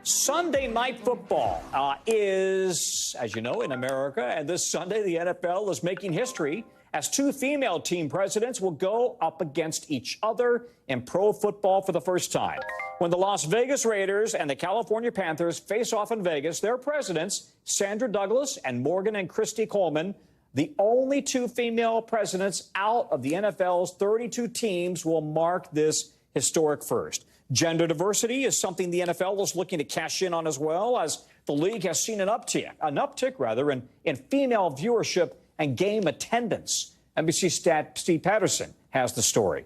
Sunday Night Football is, as you know, in America. And this Sunday, the NFL is making history as 2 female team presidents will go up against each other in pro football for the first time. When the Las Vegas Raiders and the California Panthers face off in Vegas, their presidents, Sandra Douglas and Morgan and Christy Coleman, the only 2 female presidents out of the NFL's 32 teams, will mark this historic first. Gender diversity is something the NFL is looking to cash in on as well, as the league has seen an uptick in female viewership and game attendance. NBC stat Steve Patterson has the story.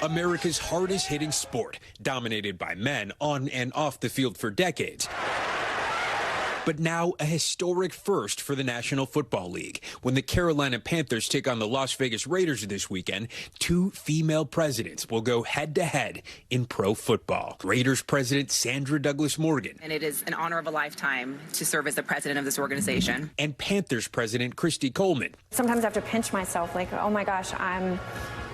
America's hardest hitting sport, dominated by men on and off the field for decades. But now a historic first for the National Football League. When the Carolina Panthers take on the Las Vegas Raiders this weekend, 2 female presidents will go head-to-head in pro football. Raiders president Sandra Douglas Morgan. And it is an honor of a lifetime to serve as the president of this organization. And Panthers president Christy Coleman. Sometimes I have to pinch myself like, oh my gosh, I'm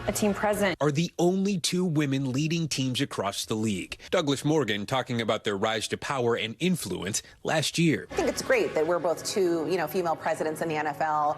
a team president. Are the only two women leading teams across the league. Douglas Morgan talking about their rise to power and influence last year. I think it's great that we're both two, female presidents in the NFL,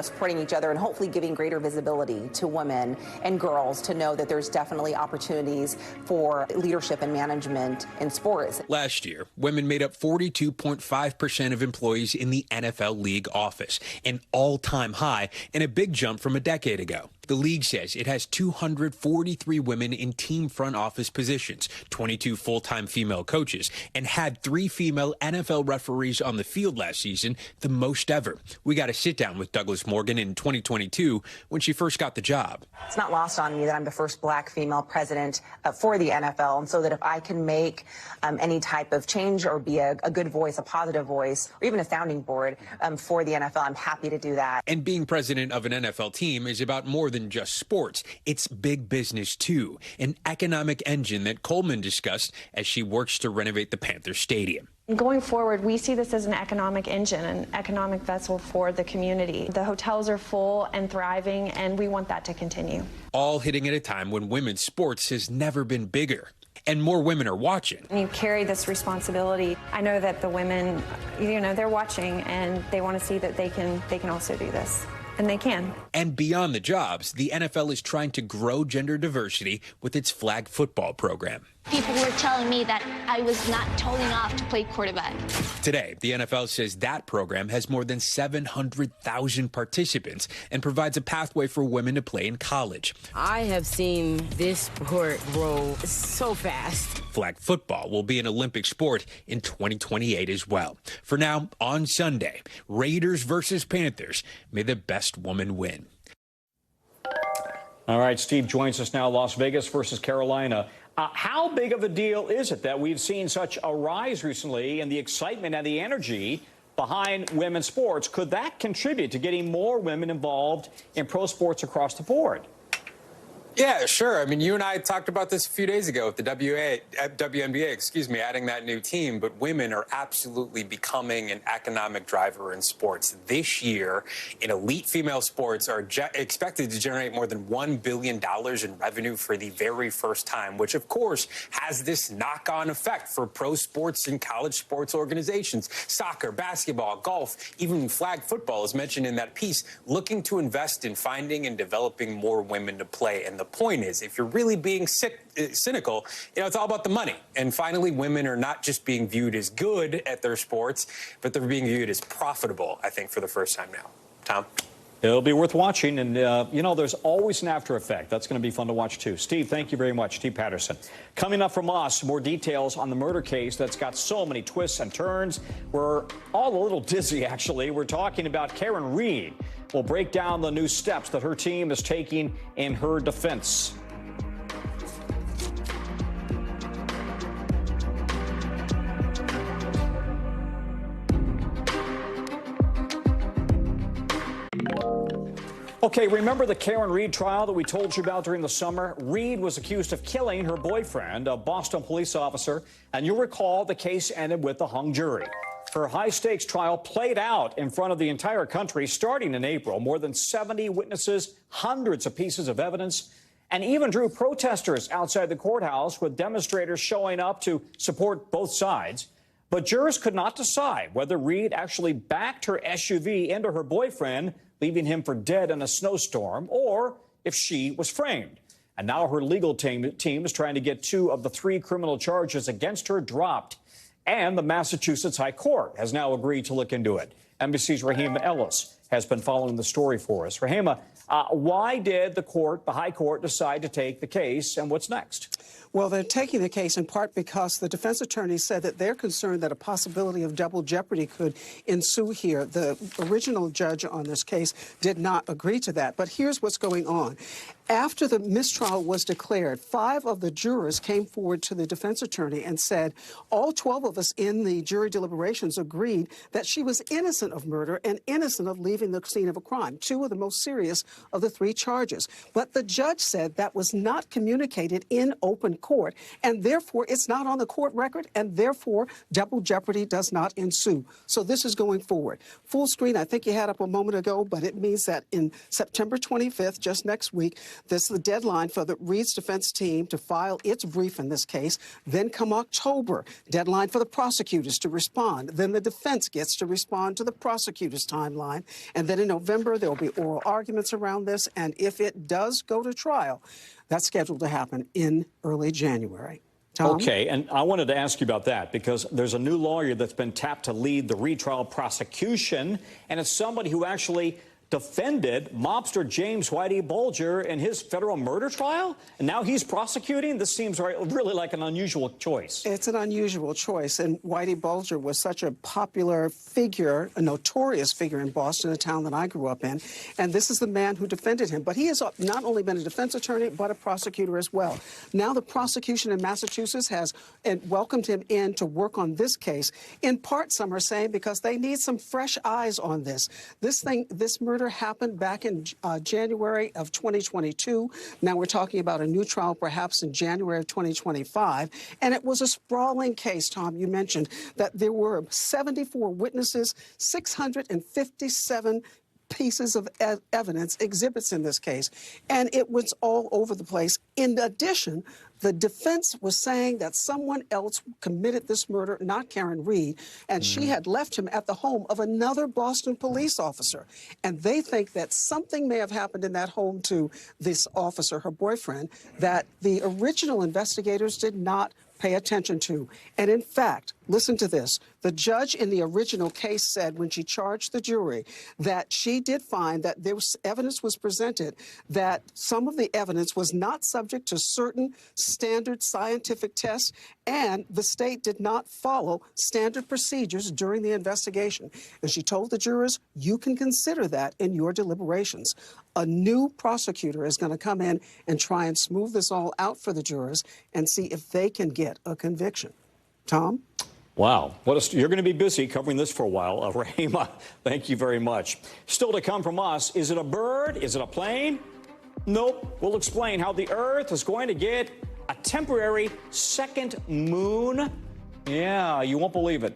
supporting each other and hopefully giving greater visibility to women and girls to know that there's definitely opportunities for leadership and management in sports. Last year, women made up 42.5% of employees in the NFL league office, an all-time high and a big jump from a decade ago. The league says it has 243 women in team front office positions, 22 full-time female coaches, and had 3 female NFL referees on the field last season, the most ever. We got to sit down with Douglas Morgan in 2022 when she first got the job. It's not lost on me that I'm the first black female president for the NFL, and so that if I can make any type of change or be a good voice, a positive voice, or even a sounding board for the NFL, I'm happy to do that. And being president of an NFL team is about more than just sports. It's big business, too, an economic engine that Coleman discussed as she works to renovate the Panthers Stadium. Going forward, we see this as an economic engine, an economic vessel for the community. The hotels are full and thriving, and we want that to continue. All hitting at a time when women's sports has never been bigger. And more women are watching. You carry this responsibility. I know that the women, they're watching, and they want to see that they can also do this. And they can. And beyond the jobs, the NFL is trying to grow gender diversity with its flag football program. People were telling me that I was not tall enough to play quarterback. Today, the NFL says that program has more than 700,000 participants and provides a pathway for women to play in college. I have seen this sport grow so fast. Flag football will be an Olympic sport in 2028 as well. For now, on Sunday, Raiders versus Panthers. May the best woman win. All right, Steve joins us now. Las Vegas versus Carolina. How big of a deal is it that we've seen such a rise recently in the excitement and the energy behind women's sports? Could that contribute to getting more women involved in pro sports across the board? Yeah, sure. I mean, you and I talked about this a few days ago with the WNBA, adding that new team. But women are absolutely becoming an economic driver in sports. This year, in elite female sports are expected to generate more than $1 billion in revenue for the very first time, which, of course, has this knock-on effect for pro sports and college sports organizations. Soccer, basketball, golf, even flag football is mentioned in that piece, looking to invest in finding and developing more women to play. And the point is, if you're really being cynical, it's all about the money. And finally, women are not just being viewed as good at their sports, but they're being viewed as profitable, I think, for the first time now. Tom? It'll be worth watching. And, there's always an after effect. That's going to be fun to watch, too. Steve, thank you very much. Steve Patterson. Coming up from us, more details on the murder case that's got so many twists and turns. We're all a little dizzy, actually. We're talking about Karen Reed. We'll break down the new steps that her team is taking in her defense. Okay, remember the Karen Reed trial that we told you about during the summer? Reed was accused of killing her boyfriend, a Boston police officer, and you'll recall the case ended with a hung jury. Her high-stakes trial played out in front of the entire country starting in April. More than 70 witnesses, hundreds of pieces of evidence, and even drew protesters outside the courthouse with demonstrators showing up to support both sides. But jurors could not decide whether Reed actually backed her SUV into her boyfriend, leaving him for dead in a snowstorm, or if she was framed. And now her legal team is trying to get 2 of the 3 criminal charges against her dropped. And the Massachusetts High Court has now agreed to look into it. NBC's Rahima Ellis has been following the story for us. Rahima, why did the High Court decide to take the case, and what's next? Well, they're taking the case in part because the defense attorney said that they're concerned that a possibility of double jeopardy could ensue here. The original judge on this case did not agree to that. But here's what's going on. After the mistrial was declared, 5 of the jurors came forward to the defense attorney and said, all 12 of us in the jury deliberations agreed that she was innocent of murder and innocent of leaving leaving the scene of a crime, two of the most serious of the three charges. But the judge said that was not communicated in open court, and therefore it's not on the court record, and therefore double jeopardy does not ensue. So this is going forward. Full screen, I think you had up a moment ago, but it means that in September 25th, just next week, this is the deadline for the Reed's defense team to file its brief in this case. Then come October, deadline for the prosecutors to respond. Then the defense gets to respond to the prosecutor's timeline. And then in November, there will be oral arguments around this. And if it does go to trial, that's scheduled to happen in early January. Tom? Okay, and I wanted to ask you about that because there's a new lawyer that's been tapped to lead the retrial prosecution, and it's somebody who actually defended mobster James Whitey Bulger in his federal murder trial, and now he's prosecuting? This seems really like an unusual choice. It's an unusual choice, and Whitey Bulger was such a popular figure, a notorious figure in Boston, a town that I grew up in, and this is the man who defended him. But he has not only been a defense attorney, but a prosecutor as well. Now the prosecution in Massachusetts has welcomed him in to work on this case. In part, some are saying because they need some fresh eyes on this. This murder happened back in January of 2022. Now we're talking about a new trial perhaps in January of 2025. And it was a sprawling case, Tom. You mentioned that there were 74 witnesses, 657 pieces of evidence, exhibits in this case, and it was all over the place. In addition, the defense was saying that someone else committed this murder, not Karen Reed, and she had left him at the home of another Boston police officer. And they think that something may have happened in that home to this officer, her boyfriend, that the original investigators did not pay attention to. And in fact, listen to this. The judge in the original case said when she charged the jury that she did find that evidence was presented that some of the evidence was not subject to certain standard scientific tests, and the state did not follow standard procedures during the investigation. And she told the jurors, you can consider that in your deliberations. A new prosecutor is going to come in and try and smooth this all out for the jurors and see if they can get a conviction. Tom? Wow. You're going to be busy covering this for a while. Rahima, thank you very much. Still to come from us, is it a bird? Is it a plane? Nope. We'll explain how the Earth is going to get a temporary second moon. Yeah, you won't believe it.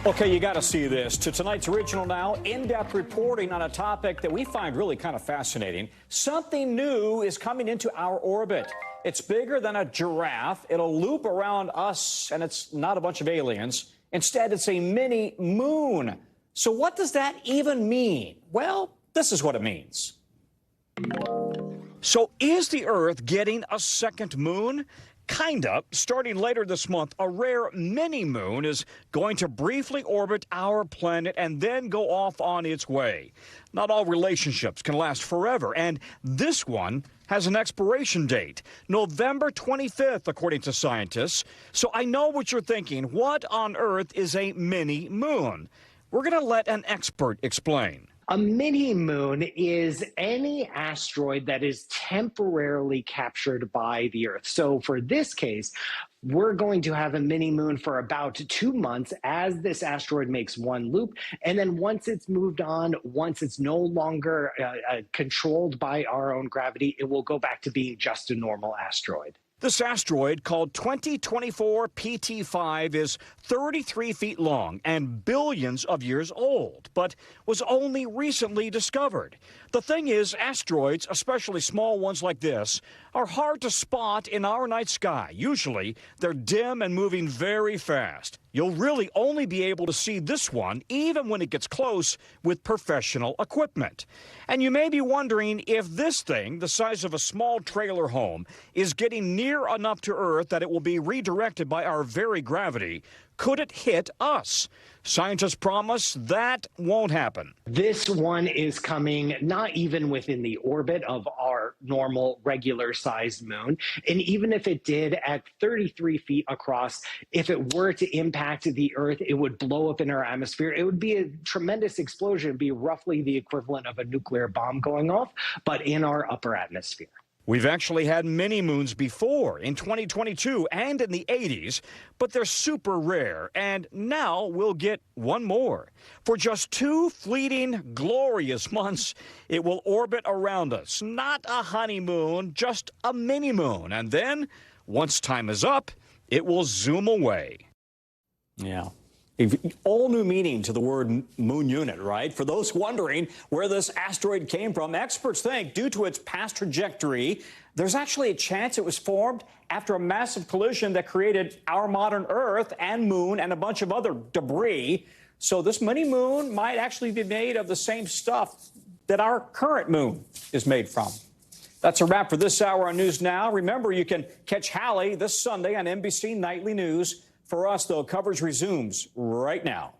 Okay, you got to see this. To tonight's original now, in-depth reporting on a topic that we find really kind of fascinating. Something new is coming into our orbit. It's bigger than a giraffe. It'll loop around us, and it's not a bunch of aliens. Instead, it's a mini moon. So what does that even mean? Well, this is what it means. So is the Earth getting a second moon? Kinda. Starting later this month, a rare mini-moon is going to briefly orbit our planet and then go off on its way. Not all relationships can last forever, and this one has an expiration date, November 25th, according to scientists. So I know what you're thinking. What on earth is a mini-moon? We're going to let an expert explain. A mini-moon is any asteroid that is temporarily captured by the Earth. So for this case, we're going to have a mini-moon for about 2 months as this asteroid makes one loop. And then once it's moved on, once it's no longer controlled by our own gravity, it will go back to being just a normal asteroid. This asteroid, called 2024 PT5, is 33 feet long and billions of years old, but was only recently discovered. The thing is, asteroids, especially small ones like this, are hard to spot in our night sky. Usually, they're dim and moving very fast. You'll really only be able to see this one, even when it gets close, with professional equipment. And you may be wondering if this thing, the size of a small trailer home, is getting near enough to Earth that it will be redirected by our very gravity. Could it hit us? Scientists promise that won't happen. This one is coming not even within the orbit of our normal regular-sized moon. And even if it did at 33 feet across, if it were to impact the Earth, it would blow up in our atmosphere. It would be a tremendous explosion. It would be roughly the equivalent of a nuclear bomb going off, but in our upper atmosphere. We've actually had mini moons before, in 2022 and in the 80s, but they're super rare, and now we'll get one more. For just 2 fleeting, glorious months, it will orbit around us. Not a honeymoon, just a mini moon. And then, once time is up, it will zoom away. Yeah. All new meaning to the word moon unit, right? For those wondering where this asteroid came from, experts think due to its past trajectory, there's actually a chance it was formed after a massive collision that created our modern Earth and moon and a bunch of other debris. So this mini moon might actually be made of the same stuff that our current moon is made from. That's a wrap for this hour on News Now. Remember, you can catch Hallie this Sunday on NBC Nightly News. For us, though, coverage resumes right now.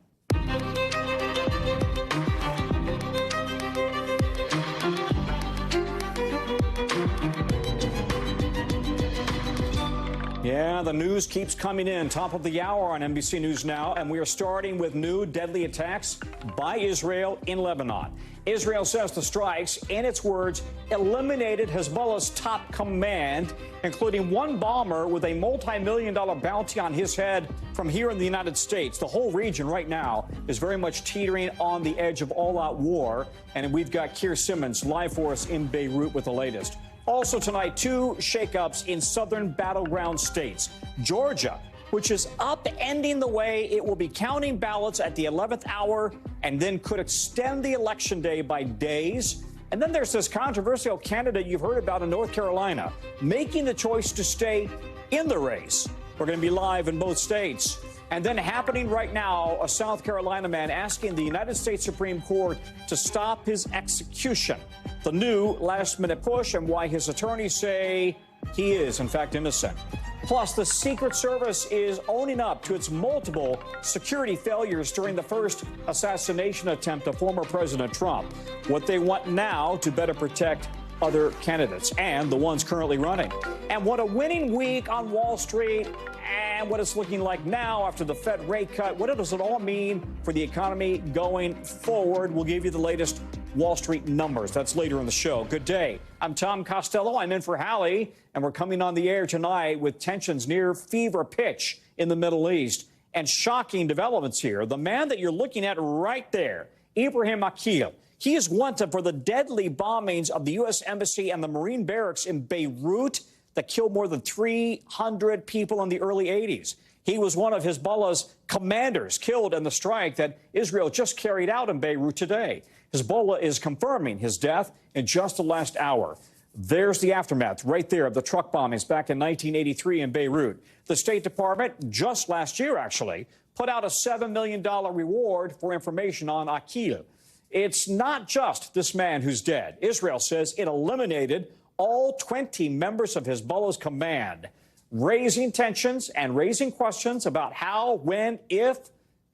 Yeah, the news keeps coming in. Top of the hour on NBC News Now, and we are starting with new deadly attacks by Israel in Lebanon. Israel says the strikes, in its words, eliminated Hezbollah's top command, including one bomber with a multi-million-dollar bounty on his head from here in the United States. The whole region right now is very much teetering on the edge of all-out war, and we've got Keir Simmons live for us in Beirut with the latest. Also tonight, 2 shakeups in southern battleground states. Georgia, which is upending the way it will be counting ballots at the 11th hour and then could extend the election day by days. And then there's this controversial candidate you've heard about in North Carolina making the choice to stay in the race. We're going to be live in both states. And then happening right now, a South Carolina man asking the United States Supreme Court to stop his execution. The new last-minute push and why his attorneys say he is, in fact, innocent. Plus, the Secret Service is owning up to its multiple security failures during the first assassination attempt of former President Trump. What they want now to better protect other candidates and the ones currently running. And what a winning week on Wall Street and what it's looking like now after the Fed rate cut. What does it all mean for the economy going forward? We'll give you the latest Wall Street numbers. That's later in the show. Good day. I'm Tom Costello. I'm in for Hallie, and we're coming on the air tonight with tensions near fever pitch in the Middle East and shocking developments here. The man that you're looking at right there, Ibrahim Akil, he is wanted for the deadly bombings of the U.S. Embassy and the Marine barracks in Beirut that killed more than 300 people in the early 80s. He was one of Hezbollah's commanders killed in the strike that Israel just carried out in Beirut today. Hezbollah is confirming his death in just the last hour. There's the aftermath right there of the truck bombings back in 1983 in Beirut. The State Department, just last year actually, put out a $7 million reward for information on Akil. It's not just this man who's dead. Israel says it eliminated all 20 members of Hezbollah's command, raising tensions and raising questions about how, when, if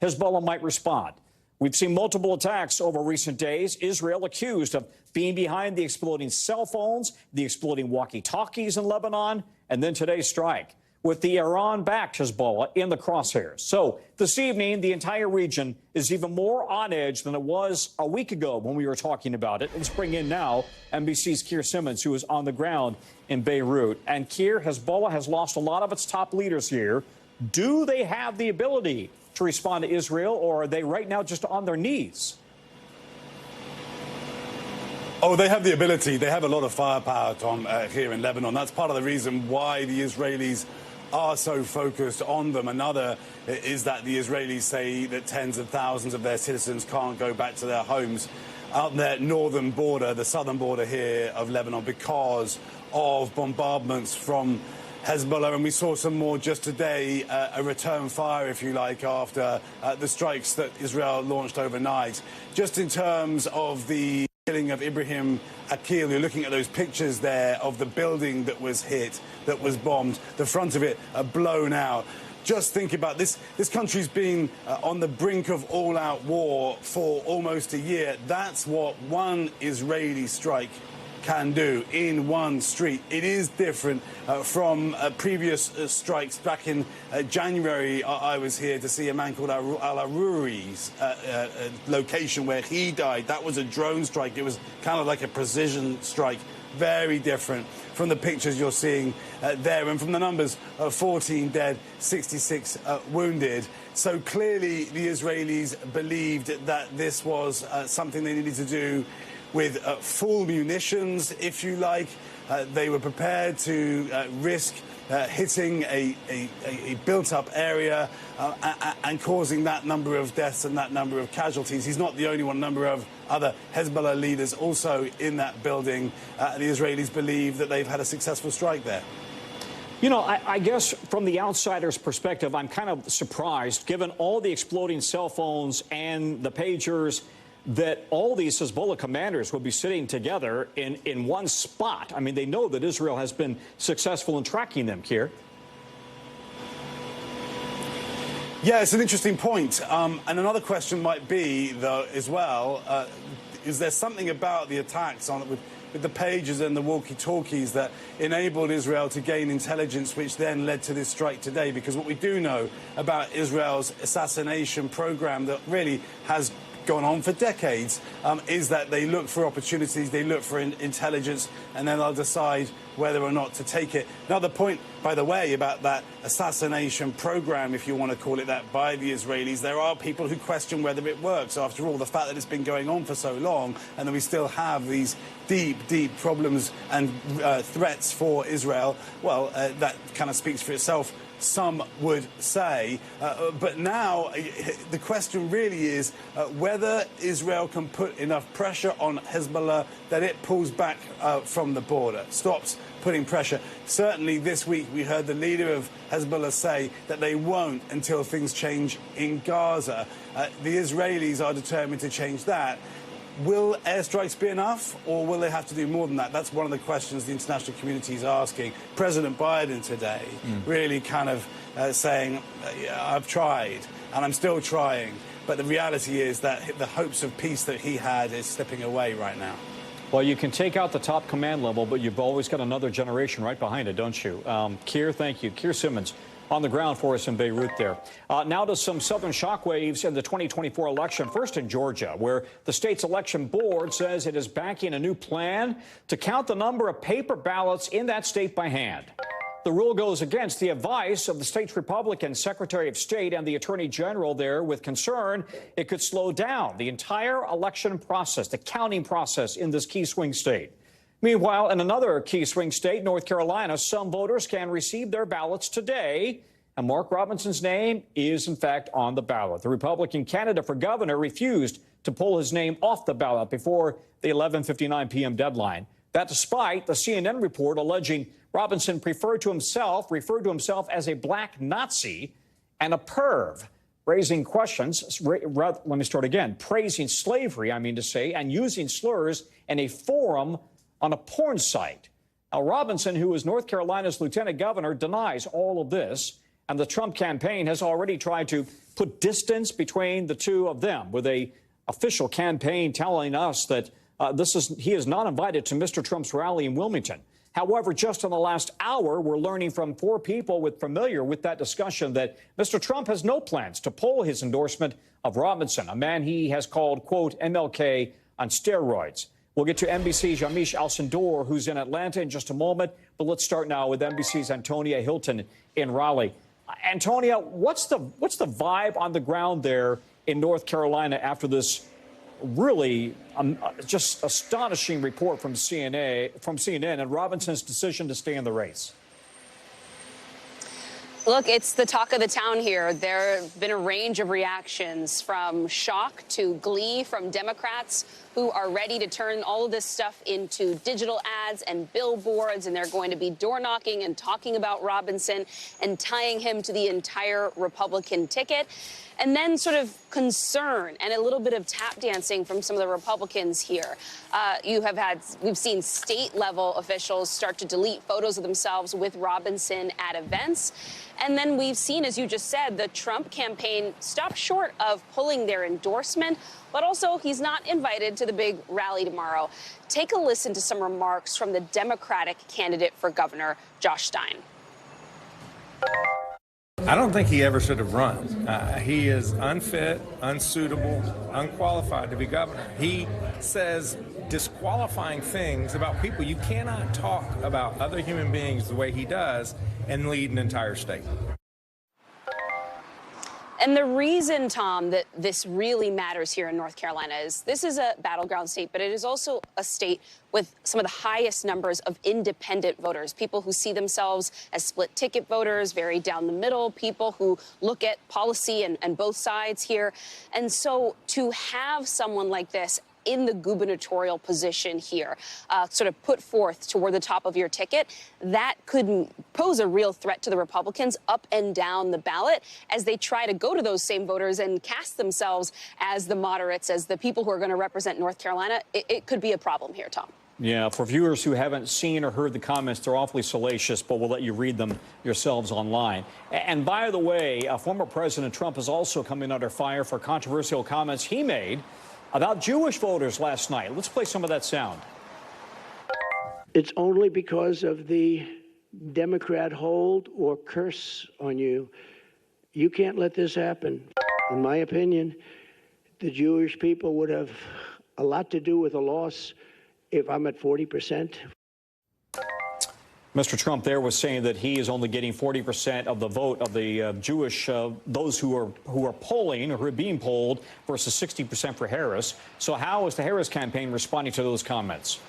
Hezbollah might respond. We've seen multiple attacks over recent days. Israel accused of being behind the exploding cell phones, the exploding walkie-talkies in Lebanon, and then today's strike with the Iran-backed Hezbollah in the crosshairs. So this evening, the entire region is even more on edge than it was a week ago when we were talking about it. Let's bring in now NBC's Keir Simmons, who is on the ground in Beirut. And Keir, Hezbollah has lost a lot of its top leaders here. Do they have the ability to respond to Israel, or are they right now just on their knees? Oh, they have the ability. They have a lot of firepower, Tom, here in Lebanon. That's part of the reason why the Israelis are so focused on them. Another is that the Israelis say that tens of thousands of their citizens can't go back to their homes out their northern border, the southern border here of Lebanon, because of bombardments from Hezbollah. And we saw some more just today, a return fire, if you like, after the strikes that Israel launched overnight. Just in terms of the killing of Ibrahim Akil, you're looking at those pictures there of the building that was hit, that was bombed, the front of it blown out. just think about this. This country's been on the brink of all-out war for almost a year. That's what one Israeli strike can do in one street. It is different from previous strikes. Back in January, I was here to see a man called Al-Aruri's location where he died. That was a drone strike. It was kind of like a precision strike. Very different from the pictures you're seeing there and from the numbers of 14 dead, 66 wounded. So clearly the Israelis believed that this was something they needed to do with full munitions, if you like. They were prepared to risk hitting a built-up area and causing that number of deaths and that number of casualties. He's not the only one. A number of other Hezbollah leaders also in that building. The Israelis believe that they've had a successful strike there. You know, I guess from the outsider's perspective, I'm kind of surprised, given all the exploding cell phones and the pagers, that all these Hezbollah commanders will be sitting together in one spot. I mean, they know that Israel has been successful in tracking them, Keir. Yeah, it's an interesting point. And another question might be, though, as well, is there something about the attacks on with the pagers and the walkie-talkies that enabled Israel to gain intelligence, which then led to this strike today? Because what we do know about Israel's assassination program that really has gone on for decades is that they look for opportunities, they look for intelligence, and then they'll decide whether or not to take it. Another point, by the way, about that assassination program, if you want to call it that, by the Israelis, there are people who question whether it works. After all, the fact that it's been going on for so long and that we still have these deep, deep problems and threats for Israel, well, that kind of speaks for itself, some would say. But now the question really is whether Israel can put enough pressure on Hezbollah that it pulls back from the border, stops putting pressure. Certainly this week we heard the leader of Hezbollah say that they won't until things change in Gaza. The Israelis are determined to change that. Will airstrikes be enough, or will they have to do more than that? That's one of the questions the international community is asking. President Biden today really kind of saying, I've tried, and I'm still trying. But the reality is that the hopes of peace that he had is slipping away right now. Well, you can take out the top command level, but you've always got another generation right behind it, don't you? Keir, thank you. Keir Simmons on the ground for us in Beirut there. Now to some southern shockwaves in the 2024 election. First in Georgia, where the state's election board says it is backing a new plan to count the number of paper ballots in that state by hand. The rule goes against the advice of the state's Republican Secretary of State and the Attorney General there, with concern it could slow down the entire election process, the counting process in this key swing state. Meanwhile, in another key swing state, North Carolina, some voters can receive their ballots today, and Mark Robinson's name is, in fact, on the ballot. The Republican candidate for governor refused to pull his name off the ballot before the 11:59 p.m. deadline. That despite the CNN report alleging Robinson referred to himself as a black Nazi and a perv, raising questions, let me start again, praising slavery, and using slurs in a forum on a porn site. Now, Robinson, who is North Carolina's lieutenant governor, denies all of this, and the Trump campaign has already tried to put distance between the two of them, with a official campaign telling us that he is not invited to Mr. Trump's rally in Wilmington. However, just in the last hour, we're learning from 4 people familiar with that discussion that Mr. Trump has no plans to pull his endorsement of Robinson, a man he has called, quote, MLK on steroids. We'll get to NBC's Yamiche Alcindor, who's in Atlanta, in just a moment. But let's start now with NBC's Antonia Hilton in Raleigh. Antonia, what's the vibe on the ground there in North Carolina after this really just astonishing report from CNN and Robinson's decision to stay in the race? Look, it's the talk of the town here. There have been a range of reactions, from shock to glee from Democrats, who are ready to turn all of this stuff into digital ads and billboards, and they're going to be door knocking and talking about Robinson and tying him to the entire Republican ticket. And then sort of concern and a little bit of tap dancing from some of the Republicans here. We've seen state-level officials start to delete photos of themselves with Robinson at events. And then we've seen, as you just said, the Trump campaign stop short of pulling their endorsement, but also he's not invited to the big rally tomorrow. Take a listen to some remarks from the Democratic candidate for governor, Josh Stein. I don't think he ever should have run. He is unfit, unsuitable, unqualified to be governor. He says disqualifying things about people. You cannot talk about other human beings the way he does and lead an entire state. And the reason, Tom, that this really matters here in North Carolina is this is a battleground state, but it is also a state with some of the highest numbers of independent voters, people who see themselves as split ticket voters, very down the middle, people who look at policy and both sides here. And so to have someone like this in the gubernatorial position here, sort of put forth toward the top of your ticket, that could pose a real threat to the Republicans up and down the ballot as they try to go to those same voters and cast themselves as the moderates, as the people who are going to represent North Carolina. It could be a problem here, Tom. Yeah, for viewers who haven't seen or heard the comments, they're awfully salacious, but we'll let you read them yourselves online. And by the way, former President Trump is also coming under fire for controversial comments he made about Jewish voters last night. Let's play some of that sound. It's only because of the Democrat hold or curse on you. You can't let this happen. In my opinion, the Jewish people would have a lot to do with a loss if I'm at 40%. Mr. Trump there was saying that he is only getting 40% of the vote of the Jewish, those who are polling or who are being polled versus 60% for Harris. So how is the Harris campaign responding to those comments?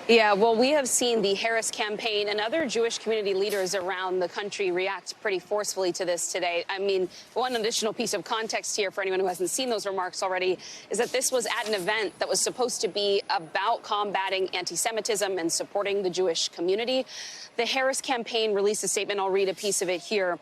Yeah, well, we have seen the Harris campaign and other Jewish community leaders around the country react pretty forcefully to this today. I mean, one additional piece of context here for anyone who hasn't seen those remarks already is that this was at an event that was supposed to be about combating anti-Semitism and supporting the Jewish community. The Harris campaign released a statement. I'll read a piece of it here.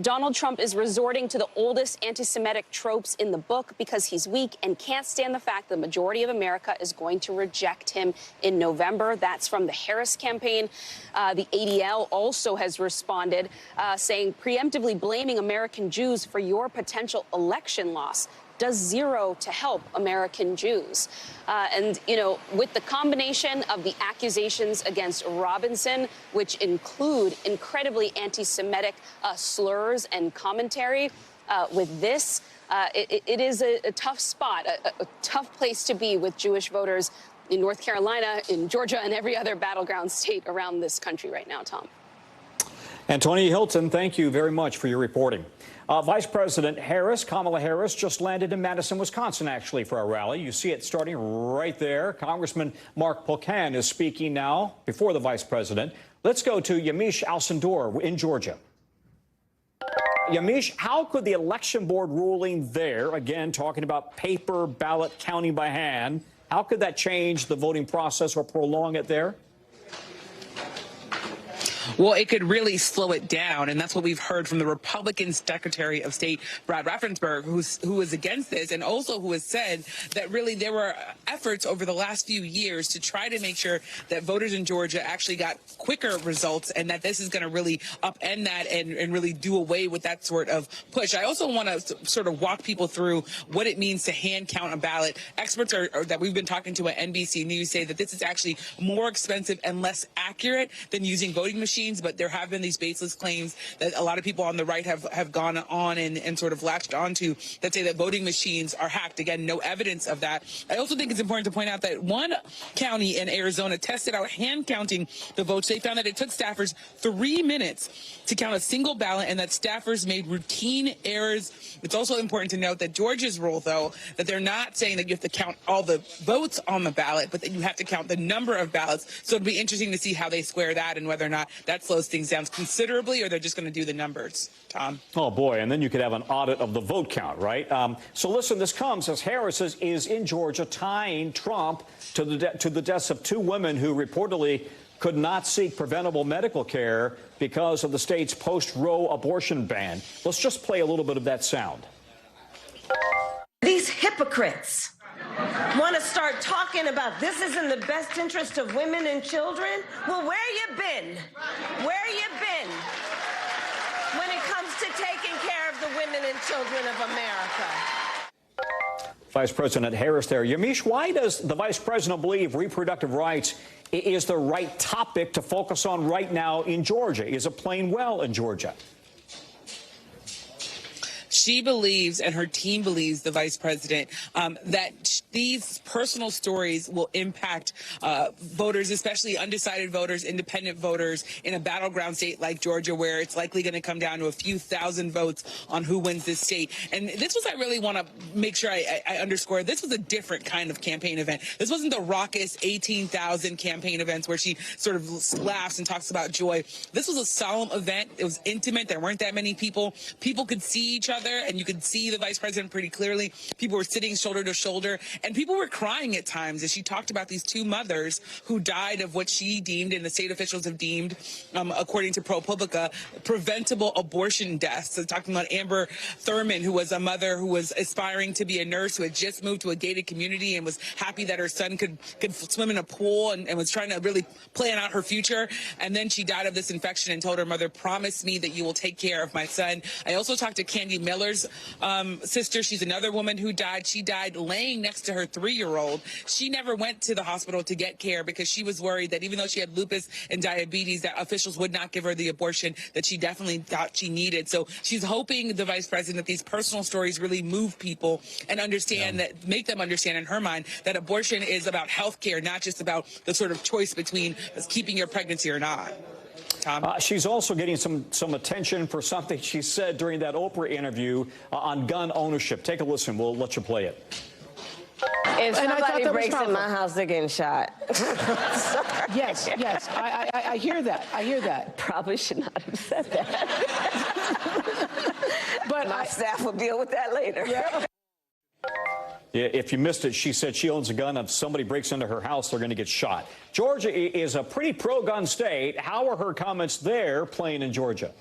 Donald Trump is resorting to the oldest anti-Semitic tropes in the book because he's weak and can't stand the fact the majority of America is going to reject him in November. That's from the Harris campaign. The ADL also has responded, saying preemptively blaming American Jews for your potential election loss does zero to help American Jews. And, you know, with the combination of the accusations against Robinson, which include incredibly anti-Semitic slurs and commentary, with this, it is a tough spot, a tough place to be with Jewish voters in North Carolina, in Georgia, and every other battleground state around this country right now, Tom. Antonia Hilton, thank you very much for your reporting. Vice President Harris, Kamala Harris, just landed in Madison, Wisconsin, actually, for a rally. You see it starting right there. Congressman Mark Pocan is speaking now before the vice president. Let's go to Yamiche Alcindor in Georgia. Yamiche, how could the election board ruling there, again, talking about paper ballot counting by hand, how could that change the voting process or prolong it there? Well, it could really slow it down, and that's what we've heard from the Republican Secretary of State, Brad Raffensperger, who is against this, and also who has said that really there were efforts over the last few years to try to make sure that voters in Georgia actually got quicker results, and that this is going to really upend that and really do away with that sort of push. I also want to sort of walk people through what it means to hand count a ballot. Experts that we've been talking to at NBC News say that this is actually more expensive and less accurate than using voting machines. But there have been these baseless claims that a lot of people on the right have gone on and sort of latched onto that say that voting machines are hacked. Again, no evidence of that. I also think it's important to point out that one county in Arizona tested out hand counting the votes. They found that it took staffers 3 minutes to count a single ballot and that staffers made routine errors. It's also important to note that Georgia's rule, though, that they're not saying that you have to count all the votes on the ballot, but that you have to count the number of ballots. So it'll be interesting to see how they square that and whether or not that slows things down considerably, or they're just going to do the numbers. Tom? Oh, boy, and then you could have an audit of the vote count, right? So listen, this comes as Harris is in Georgia tying Trump to the deaths of two women who reportedly could not seek preventable medical care because of the state's post-Roe abortion ban. Let's just play a little bit of that sound. These hypocrites want to start talking about this is in the best interest of women and children. Well, where you been? Where you been when it comes to taking care of the women and children of America? Vice President Harris there. Yamiche, why does the vice president believe reproductive rights is the right topic to focus on right now in Georgia? Is it playing well in Georgia? She believes, and her team believes, the vice president, that these personal stories will impact voters, especially undecided voters, independent voters, in a battleground state like Georgia, where it's likely going to come down to a few thousand votes on who wins this state. And this was, I really want to make sure I underscore, this was a different kind of campaign event. This wasn't the raucous 18,000 campaign events where she sort of laughs and talks about joy. This was a solemn event. It was intimate. There weren't that many people. People could see each other, and you could see the vice president pretty clearly. People were sitting shoulder to shoulder, and people were crying at times as she talked about these two mothers who died of what she deemed, and the state officials have deemed, according to ProPublica, preventable abortion deaths. So talking about Amber Thurman, who was a mother who was aspiring to be a nurse, who had just moved to a gated community and was happy that her son could swim in a pool and was trying to really plan out her future. And then she died of this infection and told her mother, "Promise me that you will take care of my son." I also talked to Candy Miller's sister. She's another woman who died. She died laying next to her 3-year-old. She never went to the hospital to get care because she was worried that even though she had lupus and diabetes, that officials would not give her the abortion that she definitely thought she needed. So she's hoping, the vice president, that these personal stories really move people and understand that, make them understand in her mind that abortion is about health care, not just about the sort of choice between keeping your pregnancy or not. She's also getting some attention for something she said during that Oprah interview on gun ownership. Take a listen. We'll let you play it. If somebody breaks in my house, they're getting shot. Yes, I hear that. I hear that. Probably should not have said that. But my staff will deal with that later. Yeah. Yeah, if you missed it, she said she owns a gun. If somebody breaks into her house, they're going to get shot. Georgia is a pretty pro-gun state. How are her comments there playing in Georgia?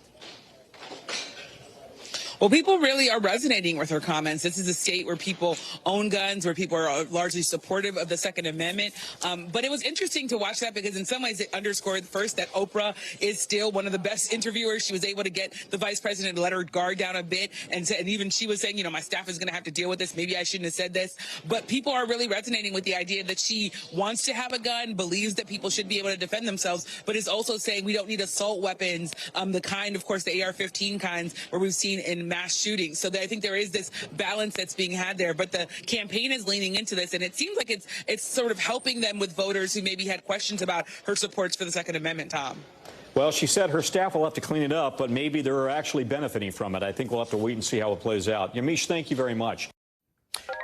Well, people really are resonating with her comments. This is a state where people own guns, where people are largely supportive of the Second Amendment. But it was interesting to watch that because in some ways it underscored first that Oprah is still one of the best interviewers. She was able to get the vice president to let her guard down a bit. And even she was saying, you know, my staff is going to have to deal with this. Maybe I shouldn't have said this. But people are really resonating with the idea that she wants to have a gun, believes that people should be able to defend themselves, but is also saying we don't need assault weapons, the kind, of course, the AR-15 kinds where we've seen in mass shootings. So I think there is this balance that's being had there, but the campaign is leaning into this, and it seems like it's sort of helping them with voters who maybe had questions about her supports for the Second Amendment, Tom. Well, she said her staff will have to clean it up, but maybe they're actually benefiting from it. I think we'll have to wait and see how it plays out. Yamiche, thank you very much.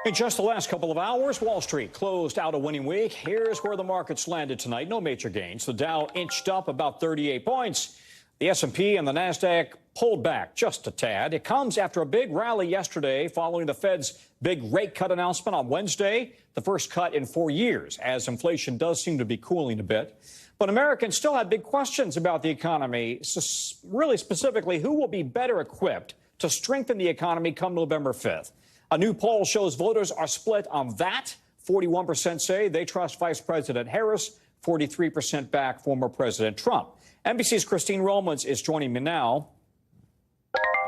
In just the last couple of hours, Wall Street closed out a winning week. Here's where the markets landed tonight. No major gains. The Dow inched up about 38 points. The S&P and the NASDAQ pulled back just a tad. It comes after a big rally yesterday following the Fed's big rate cut announcement on Wednesday, the first cut in 4 years, as inflation does seem to be cooling a bit. But Americans still have big questions about the economy, really specifically who will be better equipped to strengthen the economy come November 5th. A new poll shows voters are split on that. 41% say they trust Vice President Harris, 43% back former President Trump. NBC's Christine Romans is joining me now.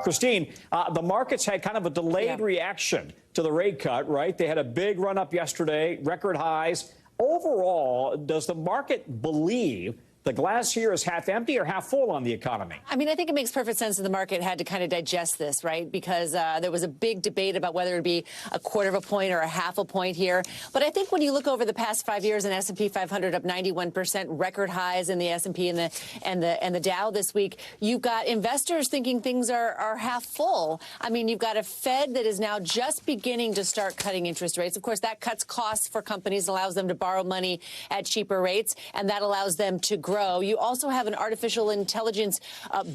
Christine, the markets had kind of a delayed reaction to the rate cut, right? They had a big run up yesterday, record highs. Overall, does the market believe the glass here is half empty or half full on the economy? I mean, I think it makes perfect sense that the market had to kind of digest this, right? Because there was a big debate about whether it would be a quarter of a point or a half a point here. But I think when you look over the past 5 years, an S&P 500 up 91%, record highs in the S&P and the Dow this week, you've got investors thinking things are half full. I mean, you've got a Fed that is now just beginning to start cutting interest rates. Of course, that cuts costs for companies, allows them to borrow money at cheaper rates, and that allows them to grow grow. You also have an artificial intelligence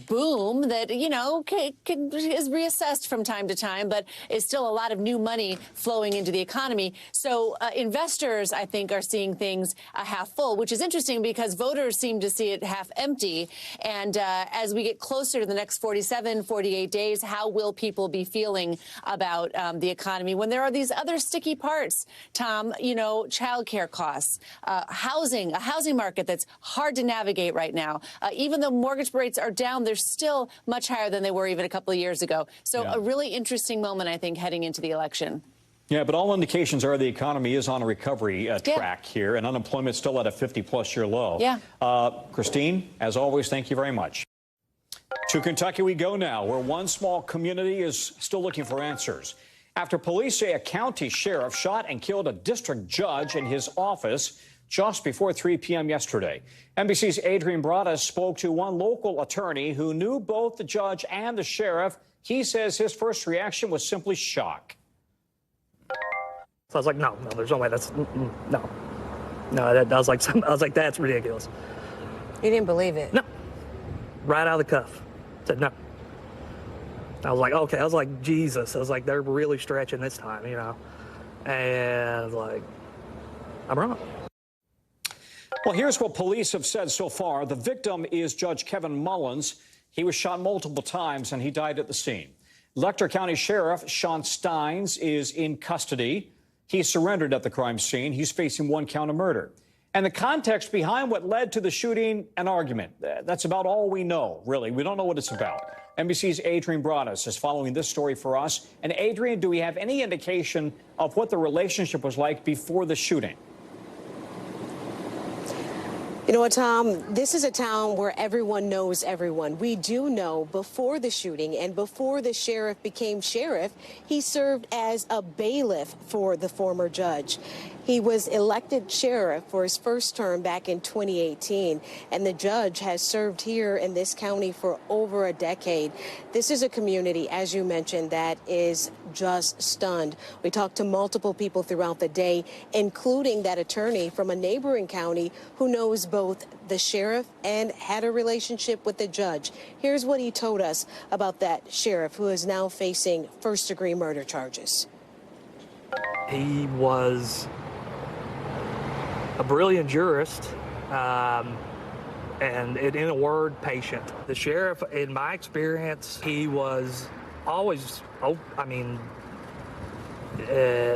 boom that, you know, is reassessed from time to time, but is still a lot of new money flowing into the economy. So investors, I think, are seeing things half full, which is interesting because voters seem to see it half empty. And as we get closer to the next 47, 48 days, how will people be feeling about the economy when there are these other sticky parts, Tom, you know, childcare costs, a housing market that's hard to navigate right now. Even though mortgage rates are down, they're still much higher than they were even a couple of years ago. So a really interesting moment, I think, heading into the election. Yeah, but all indications are the economy is on a recovery track here, and unemployment still at a 50-plus-year low. Yeah. Christine, as always, thank you very much. To Kentucky we go now, where one small community is still looking for answers. After police say a county sheriff shot and killed a district judge in his office just before 3 p.m. yesterday. NBC's Adrian Broaddus spoke to one local attorney who knew both the judge and the sheriff. He says his first reaction was simply shock. So I was like, no, there's no way. That's no. I was like, that's ridiculous. You didn't believe it? No. Right out of the cuff. Said no. I was like, okay. I was like, Jesus. I was like, they're really stretching this time, you know. And I was like, I'm wrong. Well, here's what police have said so far. The victim is Judge Kevin Mullins. He was shot multiple times and he died at the scene. Lecter County Sheriff Sean Steins is in custody. He surrendered at the crime scene. He's facing 1 count of murder. And the context behind what led to the shooting, an argument. That's about all we know, really. We don't know what it's about. NBC's Adrian Broaddus is following this story for us. And Adrian, do we have any indication of what the relationship was like before the shooting? You know what, Tom? This is a town where everyone knows everyone. We do know before the shooting and before the sheriff became sheriff, he served as a bailiff for the former judge. He was elected sheriff for his first term back in 2018, and the judge has served here in this county for over a decade. This is a community, as you mentioned, that is just stunned. We talked to multiple people throughout the day, including that attorney from a neighboring county who knows both the sheriff and had a relationship with the judge. Here's what he told us about that sheriff who is now facing first-degree murder charges. He was a brilliant jurist, and in a word, patient. The sheriff, in my experience, he was always,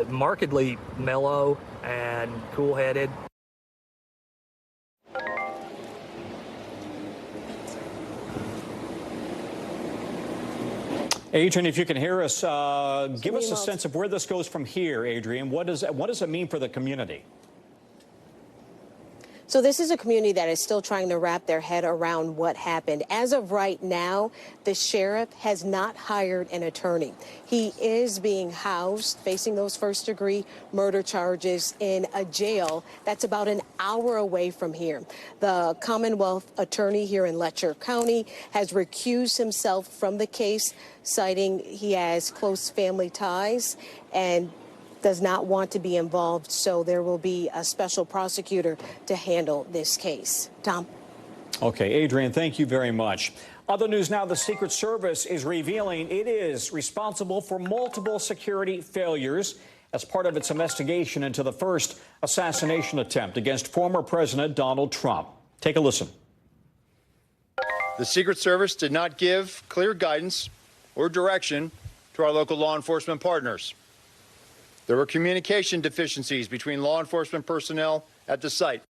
markedly mellow and cool-headed. Adrian, if you can hear us, give us a sense of where this goes from here, Adrian. What does it mean for the community? So this is a community that is still trying to wrap their head around what happened. As of right now, the sheriff has not hired an attorney. He is being housed, facing those first-degree murder charges in a jail that's about an hour away from here. The Commonwealth attorney here in Letcher County has recused himself from the case, citing he has close family ties and does not want to be involved, so there will be a special prosecutor to handle this case. Tom? Okay, Adrian, thank you very much. Other news now, the Secret Service is revealing it is responsible for multiple security failures as part of its investigation into the first assassination attempt against former President Donald Trump. Take a listen. The Secret Service did not give clear guidance or direction to our local law enforcement partners. There were communication deficiencies between law enforcement personnel at the site.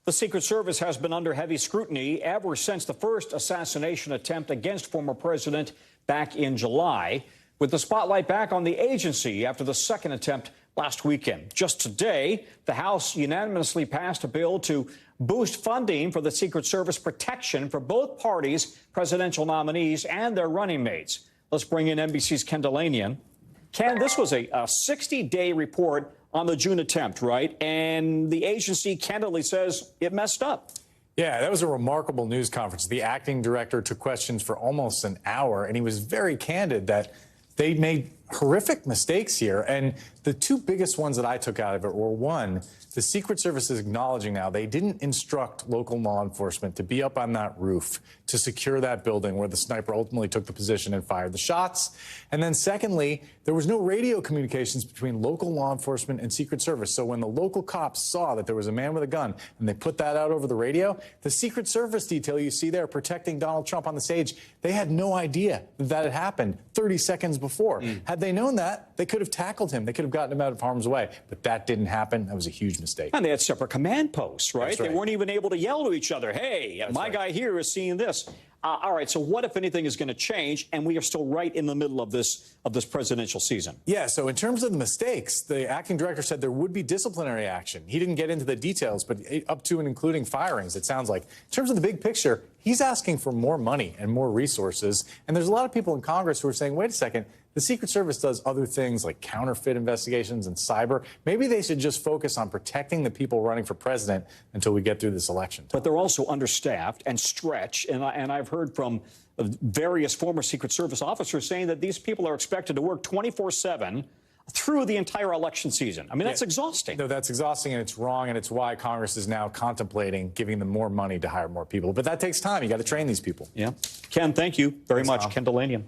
The Secret Service has been under heavy scrutiny ever since the first assassination attempt against former president back in July, with the spotlight back on the agency after the second attempt last weekend. Just today, the House unanimously passed a bill to boost funding for the Secret Service protection for both parties' presidential nominees and their running mates. Let's bring in NBC's Ken Delanian. Ken, this was a 60-day report on the June attempt, right? And the agency candidly says it messed up. Yeah, that was a remarkable news conference. The acting director took questions for almost an hour, and he was very candid that they made horrific mistakes here. And the two biggest ones that I took out of it were, one, the Secret Service is acknowledging now they didn't instruct local law enforcement to be up on that roof to secure that building where the sniper ultimately took the position and fired the shots. And then secondly, there was no radio communications between local law enforcement and Secret Service. So when the local cops saw that there was a man with a gun and they put that out over the radio, the Secret Service detail you see there protecting Donald Trump on the stage, they had no idea that had happened 30 seconds before. Had they known that, they could have tackled him. They could have gotten him out of harm's way. But that didn't happen. That was a huge mistake. And they had separate command posts, right? That's right. They weren't even able to yell to each other, hey, my guy here is seeing this. All right, so what, if anything, is going to change? And we are still right in the middle of this presidential season. Yeah, so in terms of the mistakes, the acting director said there would be disciplinary action. He didn't get into the details, but up to and including firings, it sounds like. In terms of the big picture, he's asking for more money and more resources. And there's a lot of people in Congress who are saying, wait a second, the Secret Service does other things like counterfeit investigations and cyber. Maybe they should just focus on protecting the people running for president until we get through this election. But they're also understaffed and stretched. And I've heard from various former Secret Service officers saying that these people are expected to work 24/7 through the entire election season. I mean, that's exhausting. No, that's exhausting, and it's wrong, and it's why Congress is now contemplating giving them more money to hire more people. But that takes time. You got to train these people. Yeah. Ken, thank you very much. Ken Delanian.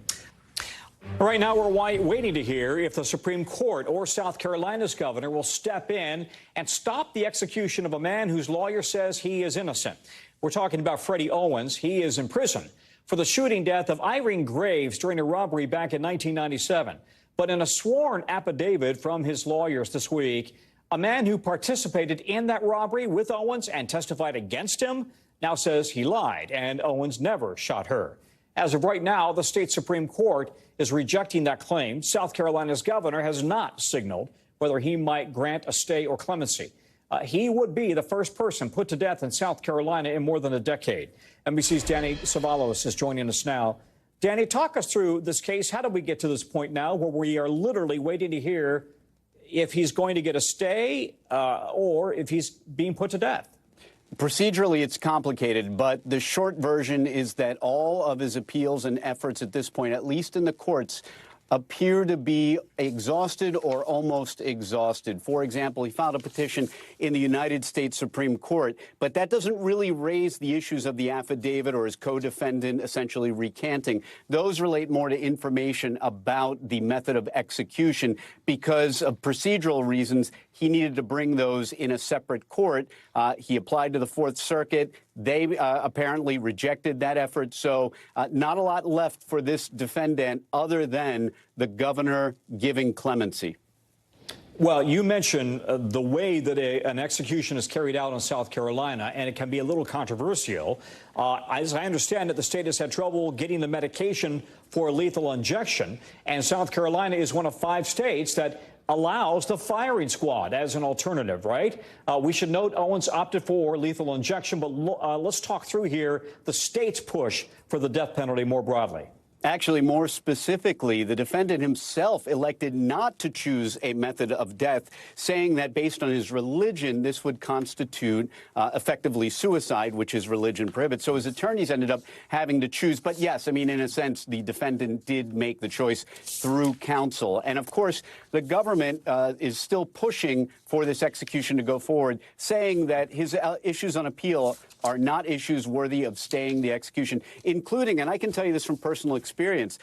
All right, now we're waiting to hear if the Supreme Court or South Carolina's governor will step in and stop the execution of a man whose lawyer says he is innocent. We're talking about Freddie Owens. He is in prison for the shooting death of Irene Graves during a robbery back in 1997. But in a sworn affidavit from his lawyers this week, a man who participated in that robbery with Owens and testified against him now says he lied and Owens never shot her. As of right now, the state Supreme Court is rejecting that claim. South Carolina's governor has not signaled whether he might grant a stay or clemency. He would be the first person put to death in South Carolina in more than a decade. NBC's Danny Savalos is joining us now. Danny, talk us through this case. How did we get to this point now where we are literally waiting to hear if he's going to get a stay or if he's being put to death? Procedurally, it's complicated, but the short version is that all of his appeals and efforts at this point, at least in the courts, appear to be exhausted or almost exhausted. For example, he filed a petition in the United States Supreme Court, but that doesn't really raise the issues of the affidavit or his co-defendant essentially recanting. Those relate more to information about the method of execution. Because of procedural reasons, he needed to bring those in a separate court. He applied to the Fourth Circuit. They apparently rejected that effort. So not a lot left for this defendant other than the governor giving clemency. Well, you mentioned the way that an execution is carried out in South Carolina, and it can be a little controversial. As I understand it, the state has had trouble getting the medication for lethal injection, and South Carolina is one of 5 states that allows the firing squad as an alternative, right? We should note Owens opted for lethal injection, but let's talk through here the state's push for the death penalty more broadly. Actually, more specifically, the defendant himself elected not to choose a method of death, saying that based on his religion, this would constitute effectively suicide, which his religion prohibits. So his attorneys ended up having to choose. But yes, I mean, in a sense, the defendant did make the choice through counsel. And of course, the government is still pushing for this execution to go forward, saying that his issues on appeal are not issues worthy of staying the execution, including, and I can tell you this from personal experience,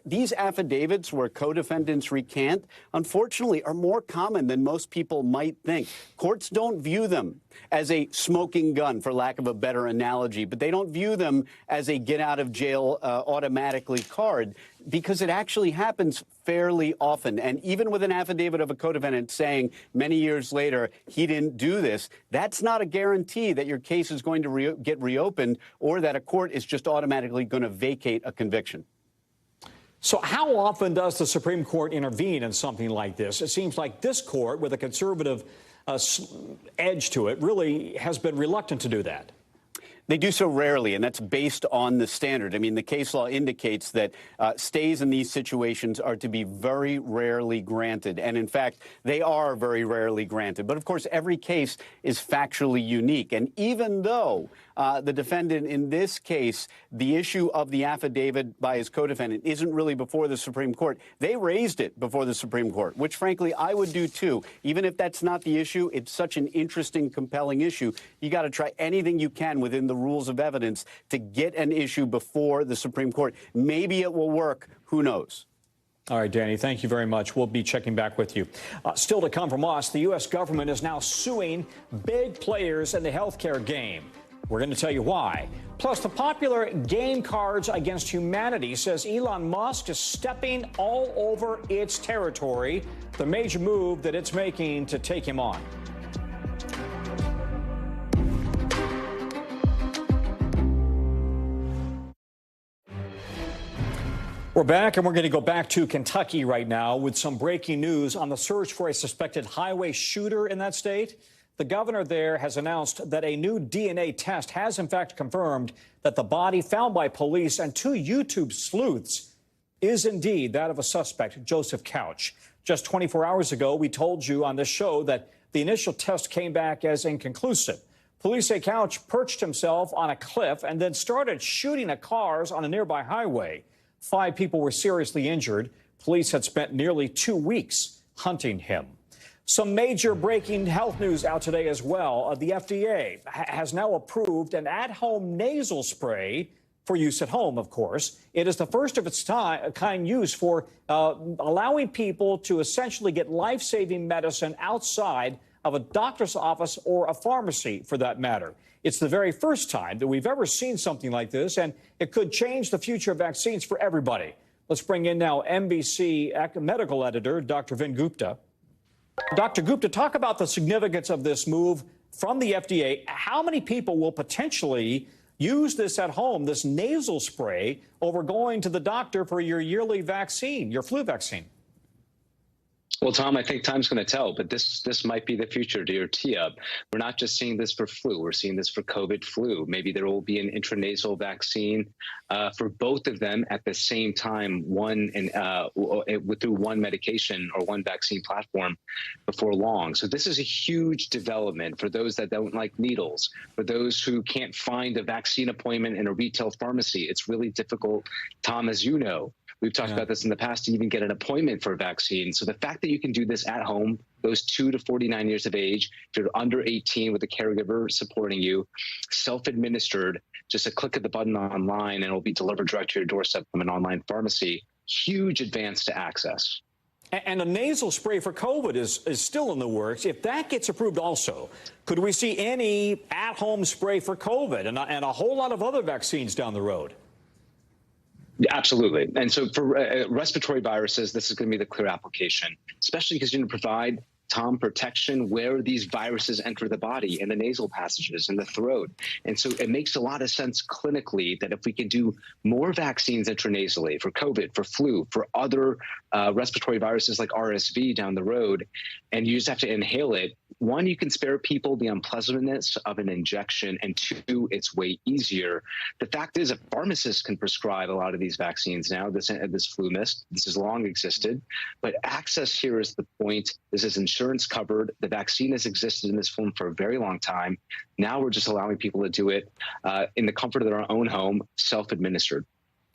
these affidavits where co-defendants recant, unfortunately, are more common than most people might think. Courts don't view them as a smoking gun, for lack of a better analogy, but they don't view them as a get-out-of-jail automatically card, because it actually happens fairly often. And even with an affidavit of a co-defendant saying many years later he didn't do this, that's not a guarantee that your case is going to get reopened or that a court is just automatically going to vacate a conviction. So how often does the Supreme Court intervene in something like this? It seems like this court, with a conservative edge to it, really has been reluctant to do that. They do so rarely, and that's based on the standard. I mean, the case law indicates that stays in these situations are to be very rarely granted. And in fact, they are very rarely granted. But of course, every case is factually unique. And even though the defendant in this case, the issue of the affidavit by his co-defendant isn't really before the Supreme Court, they raised it before the Supreme Court, which frankly I would do too. Even if that's not the issue, it's such an interesting, compelling issue. You got to try anything you can within the rules of evidence to get an issue before the Supreme Court. Maybe it will work. Who knows? All right, Danny, thank you very much. We'll be checking back with you. Still to come from us, the U.S. government is now suing big players in the healthcare game. We're going to tell you why. Plus, the popular game Cards Against Humanity says Elon Musk is stepping all over its territory, the major move that it's making to take him on. We're back, and we're going to go back to Kentucky right now with some breaking news on the search for a suspected highway shooter in that state. The governor there has announced that a new DNA test has, in fact, confirmed that the body found by police and 2 YouTube sleuths is indeed that of a suspect, Joseph Couch. Just 24 hours ago, we told you on this show that the initial test came back as inconclusive. Police say Couch perched himself on a cliff and then started shooting at cars on a nearby highway. 5 people were seriously injured. Police had spent nearly 2 weeks hunting him. Some major breaking health news out today as well. The FDA has now approved an at-home nasal spray for use at home, of course. It is the first of its kind use for allowing people to essentially get life-saving medicine outside of a doctor's office or a pharmacy, for that matter. It's the very first time that we've ever seen something like this, and it could change the future of vaccines for everybody. Let's bring in now NBC medical editor, Dr. Vin Gupta. Dr. Gupta, talk about the significance of this move from the FDA. How many people will potentially use this at home, this nasal spray, over going to the doctor for your yearly vaccine, your flu vaccine? Well, Tom, I think time's going to tell, but this might be the future to your tee-up. We're not just seeing this for flu. We're seeing this for COVID flu. Maybe there will be an intranasal vaccine for both of them at the same time, through one medication or one vaccine platform before long. So this is a huge development for those that don't like needles, for those who can't find a vaccine appointment in a retail pharmacy. It's really difficult, Tom, as you know. We've talked about this in the past to even get an appointment for a vaccine. So the fact that you can do this at home, those 2 to 49 years of age, if you're under 18 with a caregiver supporting you, self-administered, just a click of the button online and it'll be delivered direct to your doorstep from an online pharmacy. Huge advance to access. And a nasal spray for COVID is still in the works. If that gets approved also, could we see any at-home spray for COVID and a whole lot of other vaccines down the road? Absolutely. And so for respiratory viruses, this is going to be the clear application, especially because you're going to provide, Tom, protection where these viruses enter the body, in the nasal passages, in the throat. And so it makes a lot of sense clinically that if we can do more vaccines intranasally for COVID, for flu, for other respiratory viruses like RSV down the road, and you just have to inhale it, 1, you can spare people the unpleasantness of an injection, and 2, it's way easier. The fact is, a pharmacist can prescribe a lot of these vaccines now, this flu mist. This has long existed, but access here is the point. This is insurance covered. The vaccine has existed in this form for a very long time. Now we're just allowing people to do it in the comfort of their own home, self-administered.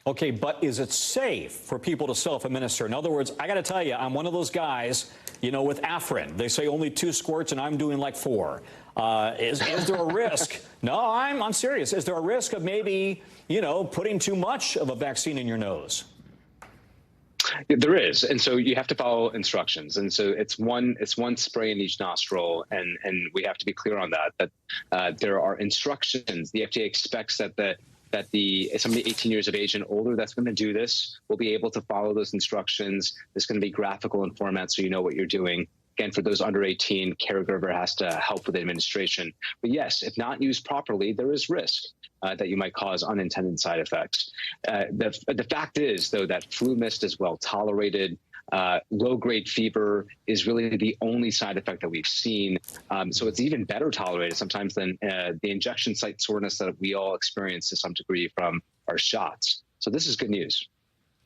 Okay, but is it safe for people to self-administer? In other words, I got to tell you, I'm one of those guys, you know, with Afrin. They say only 2 squirts, and I'm doing like 4. Is there a risk? No, I'm serious. Is there a risk of maybe, you know, putting too much of a vaccine in your nose? There is, and so you have to follow instructions, and so it's one spray in each nostril, and we have to be clear on that there are instructions. The FDA expects that somebody 18 years of age and older that's going to do this will be able to follow those instructions. It's going to be graphical in format so you know what you're doing. Again, for those under 18, caregiver has to help with administration. But yes, if not used properly, there is risk that you might cause unintended side effects. The fact is, though, that flu mist is well tolerated. Low-grade fever is really the only side effect that we've seen. So it's even better tolerated sometimes than the injection site soreness that we all experience to some degree from our shots. So this is good news.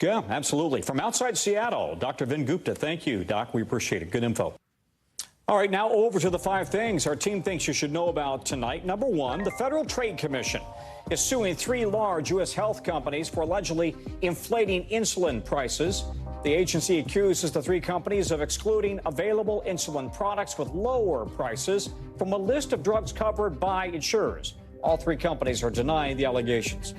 Yeah, absolutely. From outside Seattle, Dr. Vin Gupta, thank you, Doc. We appreciate it. Good info. All right, now over to the 5 things our team thinks you should know about tonight. Number 1, the Federal Trade Commission is suing 3 large U.S. health companies for allegedly inflating insulin prices. The agency accuses the 3 companies of excluding available insulin products with lower prices from a list of drugs covered by insurers. All 3 companies are denying the allegations.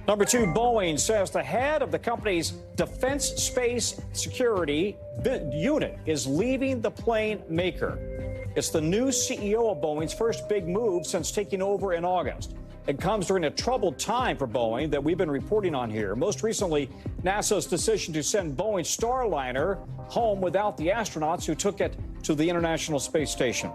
Number 2, Boeing says the head of the company's Defense Space Security unit is leaving the plane maker. It's the new CEO of Boeing's first big move since taking over in August. It comes during a troubled time for Boeing that we've been reporting on here. Most recently, NASA's decision to send Boeing's Starliner home without the astronauts who took it to the International Space Station.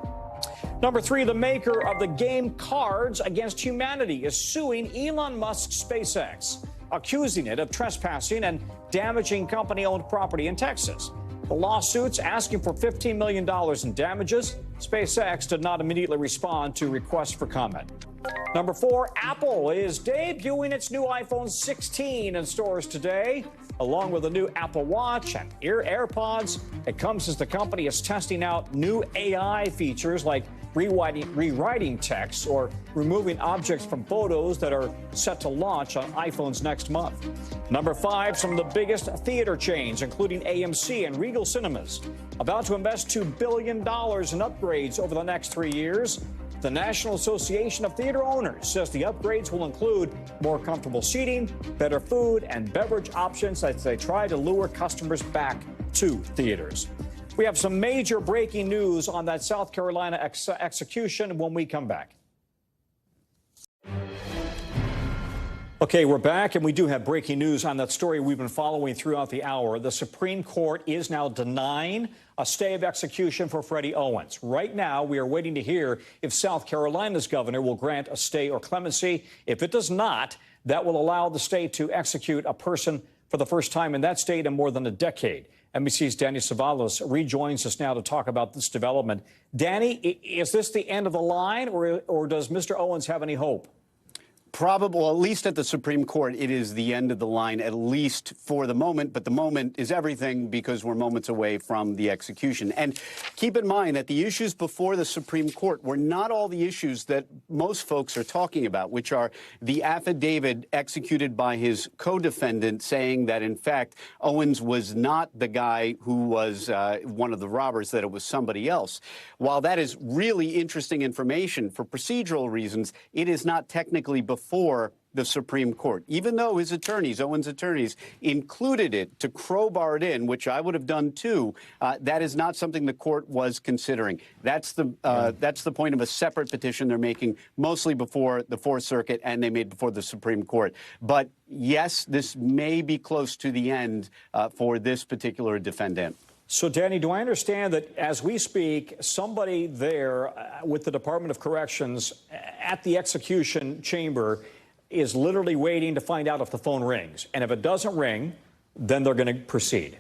Number 3, the maker of the game Cards Against Humanity is suing Elon Musk's SpaceX, accusing it of trespassing and damaging company-owned property in Texas. The lawsuit's asking for $15 million in damages. SpaceX did not immediately respond to requests for comment. Number 4, Apple is debuting its new iPhone 16 in stores today, along with a new Apple Watch and AirPods. It comes as the company is testing out new AI features like rewriting text or removing objects from photos that are set to launch on iPhones next month. Number 5, some of the biggest theater chains, including AMC and Regal Cinemas, about to invest $2 billion in upgrades over the next 3 years. The National Association of Theater Owners says the upgrades will include more comfortable seating, better food and beverage options as they try to lure customers back to theaters. We have some major breaking news on that South Carolina execution when we come back. Okay, we're back, and we do have breaking news on that story we've been following throughout the hour. The Supreme Court is now denying a stay of execution for Freddie Owens. Right now, we are waiting to hear if South Carolina's governor will grant a stay or clemency. If it does not, that will allow the state to execute a person for the first time in that state in more than a decade. NBC's Danny Savalos rejoins us now to talk about this development. Danny, is this the end of the line, or does Mr. Owens have any hope? Probably, well, at least at the Supreme Court, it is the end of the line, at least for the moment. But the moment is everything because we're moments away from the execution. And keep in mind that the issues before the Supreme Court were not all the issues that most folks are talking about, which are the affidavit executed by his co-defendant saying that, in fact, Owens was not the guy who was one of the robbers, that it was somebody else. While that is really interesting information for procedural reasons, it is not technically before the Supreme Court, even though his attorneys, Owens' attorneys, included it to crowbar it in, which I would have done too. That is not something the court was considering. That's the point of a separate petition they're making, mostly before the Fourth Circuit, and they made before the Supreme Court. But yes, this may be close to the end for this particular defendant. So, Danny, do I understand that as we speak, somebody there with the Department of Corrections at the execution chamber is literally waiting to find out if the phone rings? And if it doesn't ring, then they're going to proceed.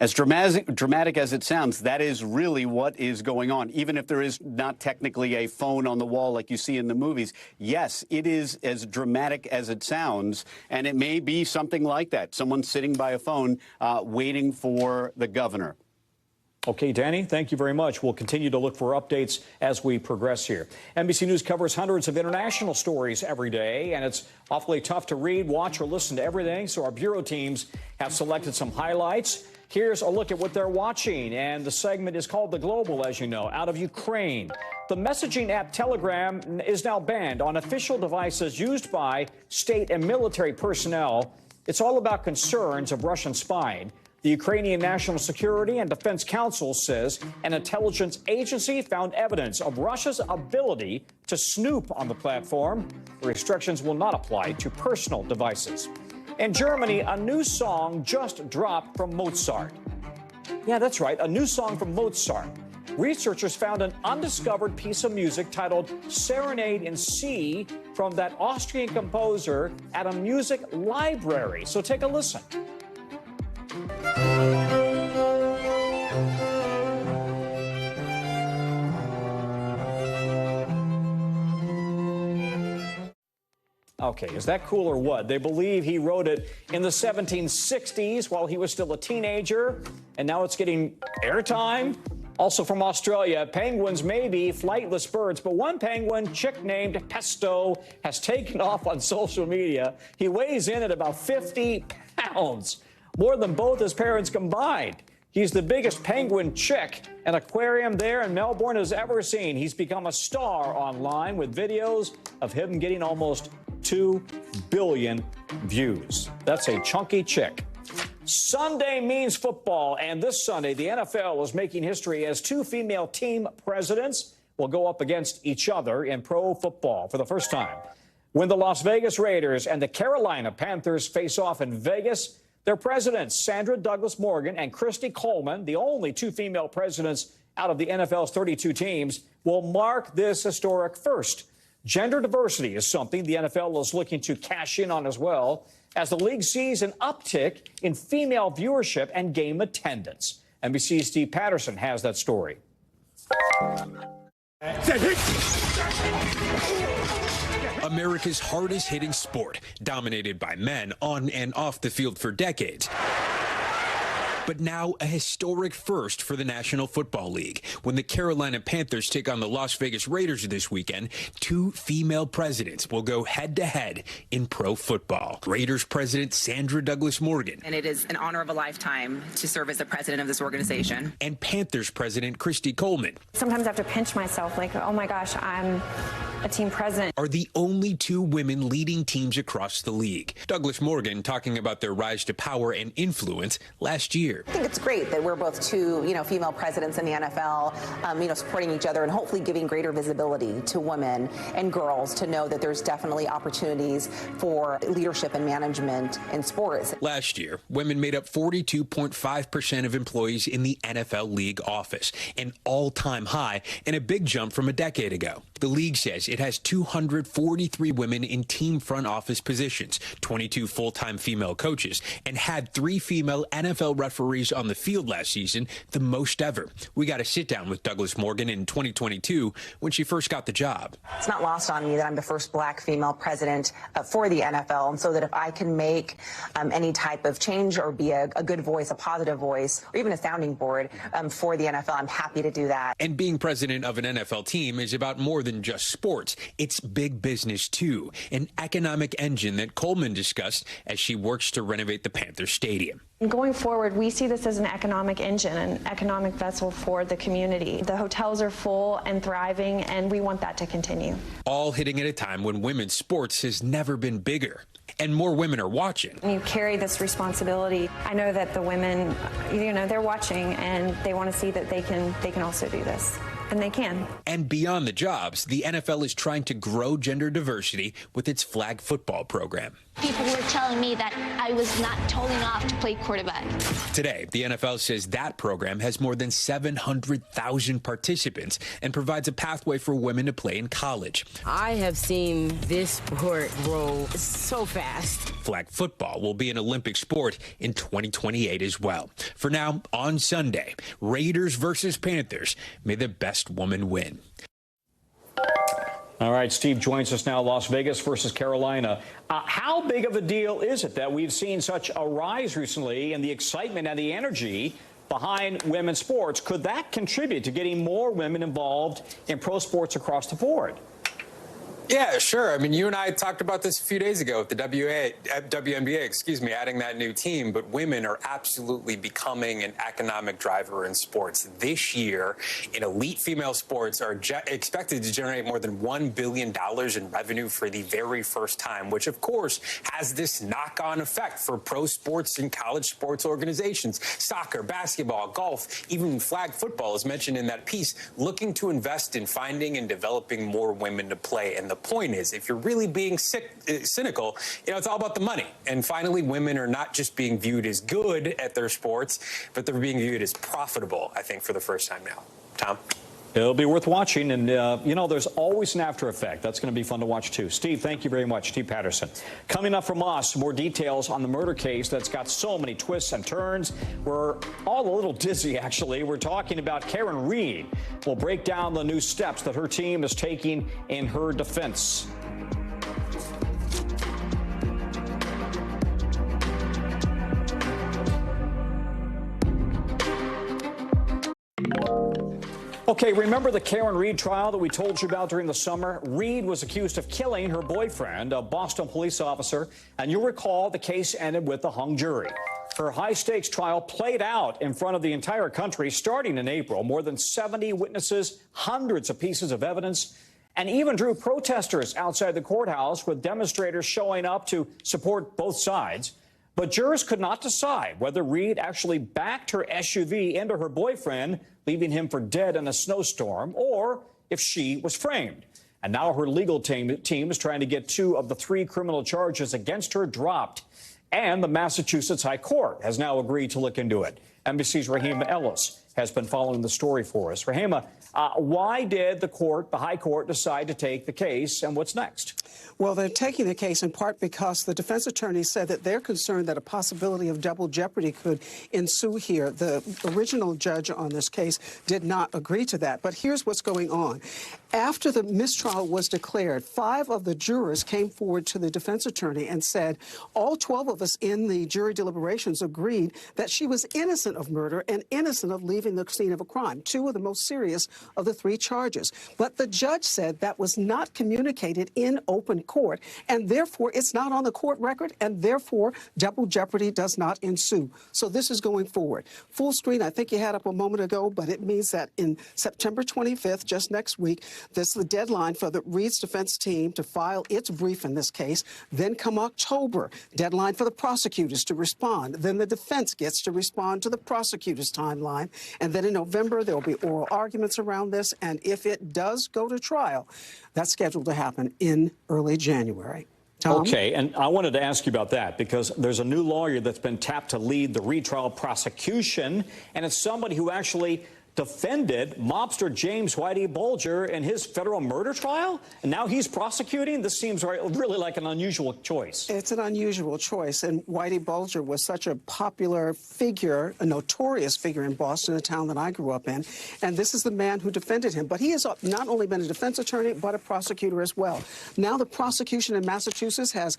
As dramatic as it sounds, that is really what is going on. Even if there is not technically a phone on the wall like you see in the movies, yes, it is as dramatic as it sounds, and it may be something like that. Someone sitting by a phone waiting for the governor. Okay, Danny, thank you very much. We'll continue to look for updates as we progress here. NBC News covers hundreds of international stories every day, and it's awfully tough to read, watch, or listen to everything, so our bureau teams have selected some highlights. Here's a look at what they're watching, and the segment is called The Global, as you know, out of Ukraine. The messaging app Telegram is now banned on official devices used by state and military personnel. It's all about concerns of Russian spying. The Ukrainian National Security and Defense Council says an intelligence agency found evidence of Russia's ability to snoop on the platform. The restrictions will not apply to personal devices. In Germany, a new song just dropped from Mozart. Yeah, that's right, a new song from Mozart. Researchers found an undiscovered piece of music titled Serenade in C from that Austrian composer at a music library. So take a listen. Okay, is that cool or what? They believe he wrote it in the 1760s while he was still a teenager, and now it's getting airtime. Also from Australia, penguins may be flightless birds, but one penguin, chick named Pesto, has taken off on social media. He weighs in at about 50 pounds, more than both his parents combined. He's the biggest penguin chick an aquarium there in Melbourne has ever seen. He's become a star online with videos of him getting almost 2 billion views. That's a chunky chick. Sunday means football, and this Sunday, the NFL is making history as 2 female team presidents will go up against each other in pro football for the first time. When the Las Vegas Raiders and the Carolina Panthers face off in Vegas, their presidents, Sandra Douglas Morgan and Christy Coleman, the only 2 female presidents out of the NFL's 32 teams, will mark this historic first. Gender diversity is something the NFL is looking to cash in on as well, as the league sees an uptick in female viewership and game attendance. NBC's Steve Patterson has that story. America's hardest hitting sport, dominated by men on and off the field for decades. But now a historic first for the National Football League. When the Carolina Panthers take on the Las Vegas Raiders this weekend, 2 female presidents will go head-to-head in pro football. Raiders president Sandra Douglas Morgan. And it is an honor of a lifetime to serve as the president of this organization. And Panthers president Christy Coleman. Sometimes I have to pinch myself like, oh my gosh, I'm a team president. Are the only 2 women leading teams across the league. Douglas Morgan talking about their rise to power and influence last year. I think it's great that we're both 2, female presidents in the NFL, supporting each other and hopefully giving greater visibility to women and girls to know that there's definitely opportunities for leadership and management in sports. Last year, women made up 42.5% of employees in the NFL league office, an all-time high and a big jump from a decade ago. The league says it has 243 women in team front office positions, 22 full-time female coaches, and had 3 female NFL referees on the field last season, the most ever. We got to sit down with Douglas Morgan in 2022 when she first got the job. It's not lost on me that I'm the first black female president for the NFL, and so that if I can make any type of change or be a good voice, a positive voice, or even a sounding board for the NFL, I'm happy to do that. And being president of an NFL team is about more than just sports. It's big business, too, an economic engine that Coleman discussed as she works to renovate the Panthers Stadium. Going forward, we see this as an economic engine, an economic vessel for the community. The hotels are full and thriving, and we want that to continue. All hitting at a time when women's sports has never been bigger, and more women are watching. You carry this responsibility. I know that the women, they're watching, and they want to see that they can also do this. And they can. And beyond the jobs, the NFL is trying to grow gender diversity with its flag football program. People were telling me that I was not tall enough to play quarterback. Today, the NFL says that program has more than 700,000 participants and provides a pathway for women to play in college. I have seen this sport grow so fast. Flag football will be an Olympic sport in 2028 as well. For now, on Sunday, Raiders versus Panthers. May the best woman win. All right, Steve joins us now, Las Vegas versus Carolina. How big of a deal is it that we've seen such a rise recently in the excitement and the energy behind women's sports? Could that contribute to getting more women involved in pro sports across the board? Yeah, sure. I mean, you and I talked about this a few days ago with the WNBA, adding that new team. But women are absolutely becoming an economic driver in sports. This year, in elite female sports, are expected to generate more than $1 billion in revenue for the very first time, which, of course, has this knock-on effect for pro sports and college sports organizations. Soccer, basketball, golf, even flag football is mentioned in that piece, looking to invest in finding and developing more women to play. And the point is, if you're really being cynical, it's all about the money. And finally, women are not just being viewed as good at their sports, but they're being viewed as profitable, I think, for the first time now. Tom? It'll be worth watching, and you know, there's always an after effect. That's going to be fun to watch, too. Steve, thank you very much. Steve Patterson. Coming up from us, more details on the murder case that's got so many twists and turns. We're all a little dizzy, actually. We're talking about Karen Reed. We'll break down the new steps that her team is taking in her defense. Okay, remember the Karen Reed trial that we told you about during the summer? Reed was accused of killing her boyfriend, a Boston police officer, and you'll recall the case ended with a hung jury. Her high-stakes trial played out in front of the entire country starting in April. More than 70 witnesses, hundreds of pieces of evidence, and even drew protesters outside the courthouse with demonstrators showing up to support both sides. But jurors could not decide whether Reed actually backed her SUV into her boyfriend, leaving him for dead in a snowstorm, or if she was framed. And now her legal team is trying to get 2 of the 3 criminal charges against her dropped. And the Massachusetts High Court has now agreed to look into it. NBC's Rahima Ellis has been following the story for us. Rahima, why did the High Court, decide to take the case, and what's next? Well, they're taking the case in part because the defense attorney said that they're concerned that a possibility of double jeopardy could ensue here. The original judge on this case did not agree to that. But here's what's going on. After the mistrial was declared, 5 of the jurors came forward to the defense attorney and said, all 12 of us in the jury deliberations agreed that she was innocent of murder and innocent of leaving the scene of a crime, 2 of the most serious of the 3 charges. But the judge said that was not communicated in open court, and therefore it's not on the court record, and therefore double jeopardy does not ensue. So this is going forward. Full screen, I think you had up a moment ago, but it means that in September 25th, just next week, this is the deadline for the Reed's defense team to file its brief in this case. Then come October, deadline for the prosecutors to respond. Then the defense gets to respond to the prosecutor's timeline. And then in November, there will be oral arguments around this. And if it does go to trial, that's scheduled to happen in early January. Tom? Okay, and I wanted to ask you about that because there's a new lawyer that's been tapped to lead the retrial prosecution, and it's somebody who actually defended mobster James Whitey Bulger in his federal murder trial, and now he's prosecuting? This seems really like an unusual choice. It's an unusual choice, and Whitey Bulger was such a popular figure, a notorious figure in Boston, a town that I grew up in, and this is the man who defended him. But he has not only been a defense attorney, but a prosecutor as well. Now the prosecution in Massachusetts has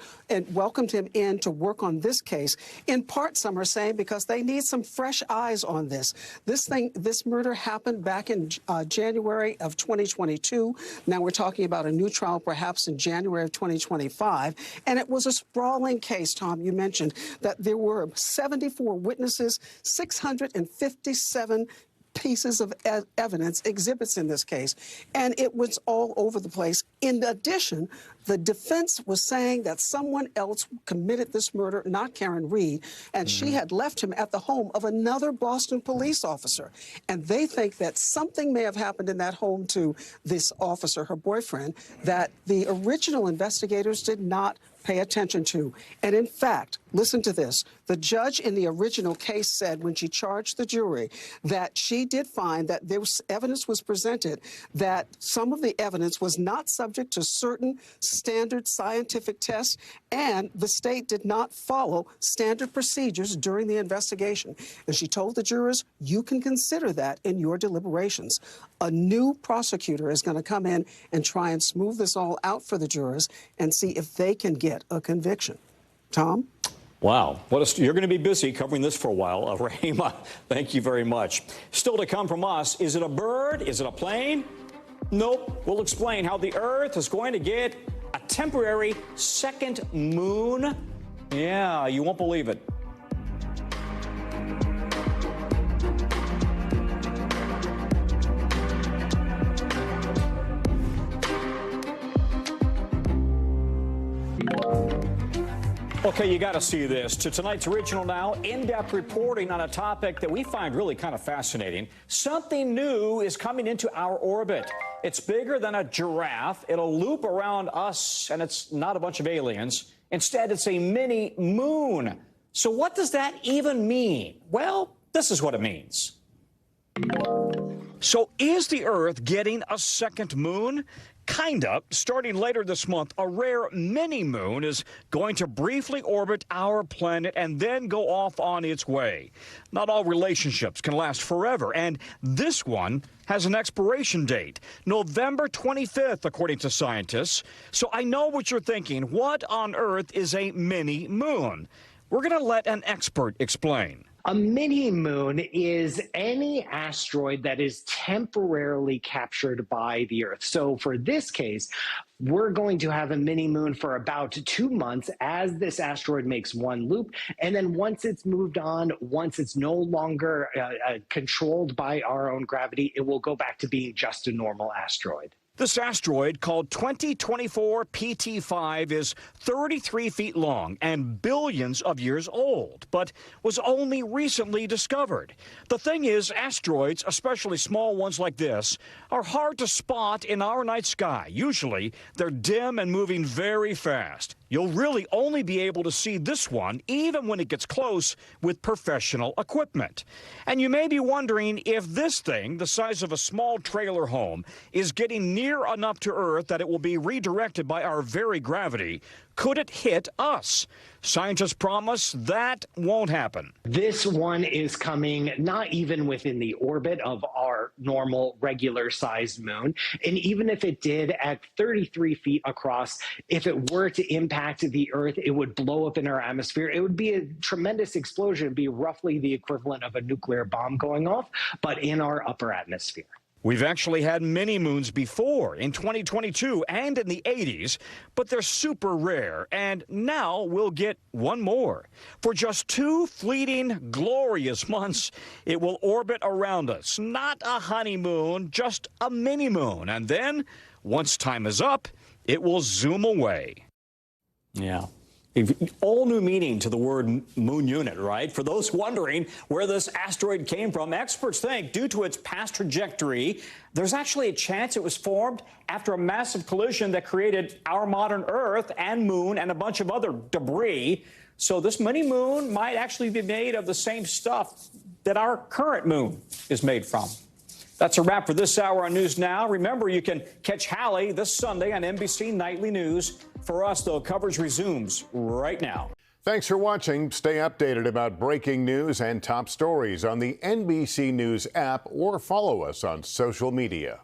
welcomed him in to work on this case. In part, some are saying because they need some fresh eyes on this. This murder happened back in January of 2022. Now we're talking about a new trial perhaps in January of 2025. And it was a sprawling case, Tom. You mentioned that there were 74 witnesses, 657 pieces of evidence, exhibits in this case, and it was all over the place. In addition, the defense was saying that someone else committed this murder, not Karen Reed, and she had left him at the home of another Boston police officer. And they think that something may have happened in that home to this officer, her boyfriend, that the original investigators did not pay attention to. And in fact, listen to this. The judge in the original case said when she charged the jury that she did find that there was evidence was presented that some of the evidence was not subject to certain standard scientific tests, and the state did not follow standard procedures during the investigation. And she told the jurors, you can consider that in your deliberations. A new prosecutor is going to come in and try and smooth this all out for the jurors and see if they can get a conviction. Tom? Wow. You're going to be busy covering this for a while. Rahima, thank you very much. Still to come from us, is it a bird? Is it a plane? Nope. We'll explain how the Earth is going to get a temporary second moon. Yeah, you won't believe it. Okay, you got to see this. To tonight's original now, in-depth reporting on a topic that we find really kind of fascinating. Something new is coming into our orbit. It's bigger than a giraffe. It'll loop around us, and it's not a bunch of aliens. Instead, it's a mini moon. So what does that even mean? Well, this is what it means. So is the Earth getting a second moon? Kinda. Starting later this month, a rare mini-moon is going to briefly orbit our planet and then go off on its way. Not all relationships can last forever, and this one has an expiration date, November 25th, according to scientists. So I know what you're thinking. What on earth is a mini-moon? We're going to let an expert explain. A mini-moon is any asteroid that is temporarily captured by the Earth. So for this case, we're going to have a mini-moon for about 2 months as this asteroid makes one loop. And then once it's moved on, once it's no longer controlled by our own gravity, it will go back to being just a normal asteroid. This asteroid, called 2024 PT5, is 33 feet long and billions of years old, but was only recently discovered. The thing is, asteroids, especially small ones like this, are hard to spot in our night sky. Usually, they're dim and moving very fast. You'll really only be able to see this one, even when it gets close, with professional equipment. And you may be wondering if this thing, the size of a small trailer home, is getting near enough to Earth that it will be redirected by our very gravity. Could it hit us? Scientists promise that won't happen. This one is coming not even within the orbit of our normal regular sized moon. And even if it did at 33 feet across, if it were to impact the Earth, it would blow up in our atmosphere. It would be a tremendous explosion. It'd be roughly the equivalent of a nuclear bomb going off, but in our upper atmosphere. We've actually had mini-moons before, in 2022 and in the 80s, but they're super rare, and now we'll get one more. For just 2 fleeting, glorious months, it will orbit around us. Not a honeymoon, just a mini-moon. And then, once time is up, it will zoom away. Yeah. All new meaning to the word moon unit, right? For those wondering where this asteroid came from, experts think due to its past trajectory, there's actually a chance it was formed after a massive collision that created our modern Earth and moon and a bunch of other debris. So this mini moon might actually be made of the same stuff that our current moon is made from. That's a wrap for this hour on News Now. Remember, you can catch Hallie this Sunday on NBC Nightly News. For us, though, coverage resumes right now. Thanks for watching. Stay updated about breaking news and top stories on the NBC News app or follow us on social media.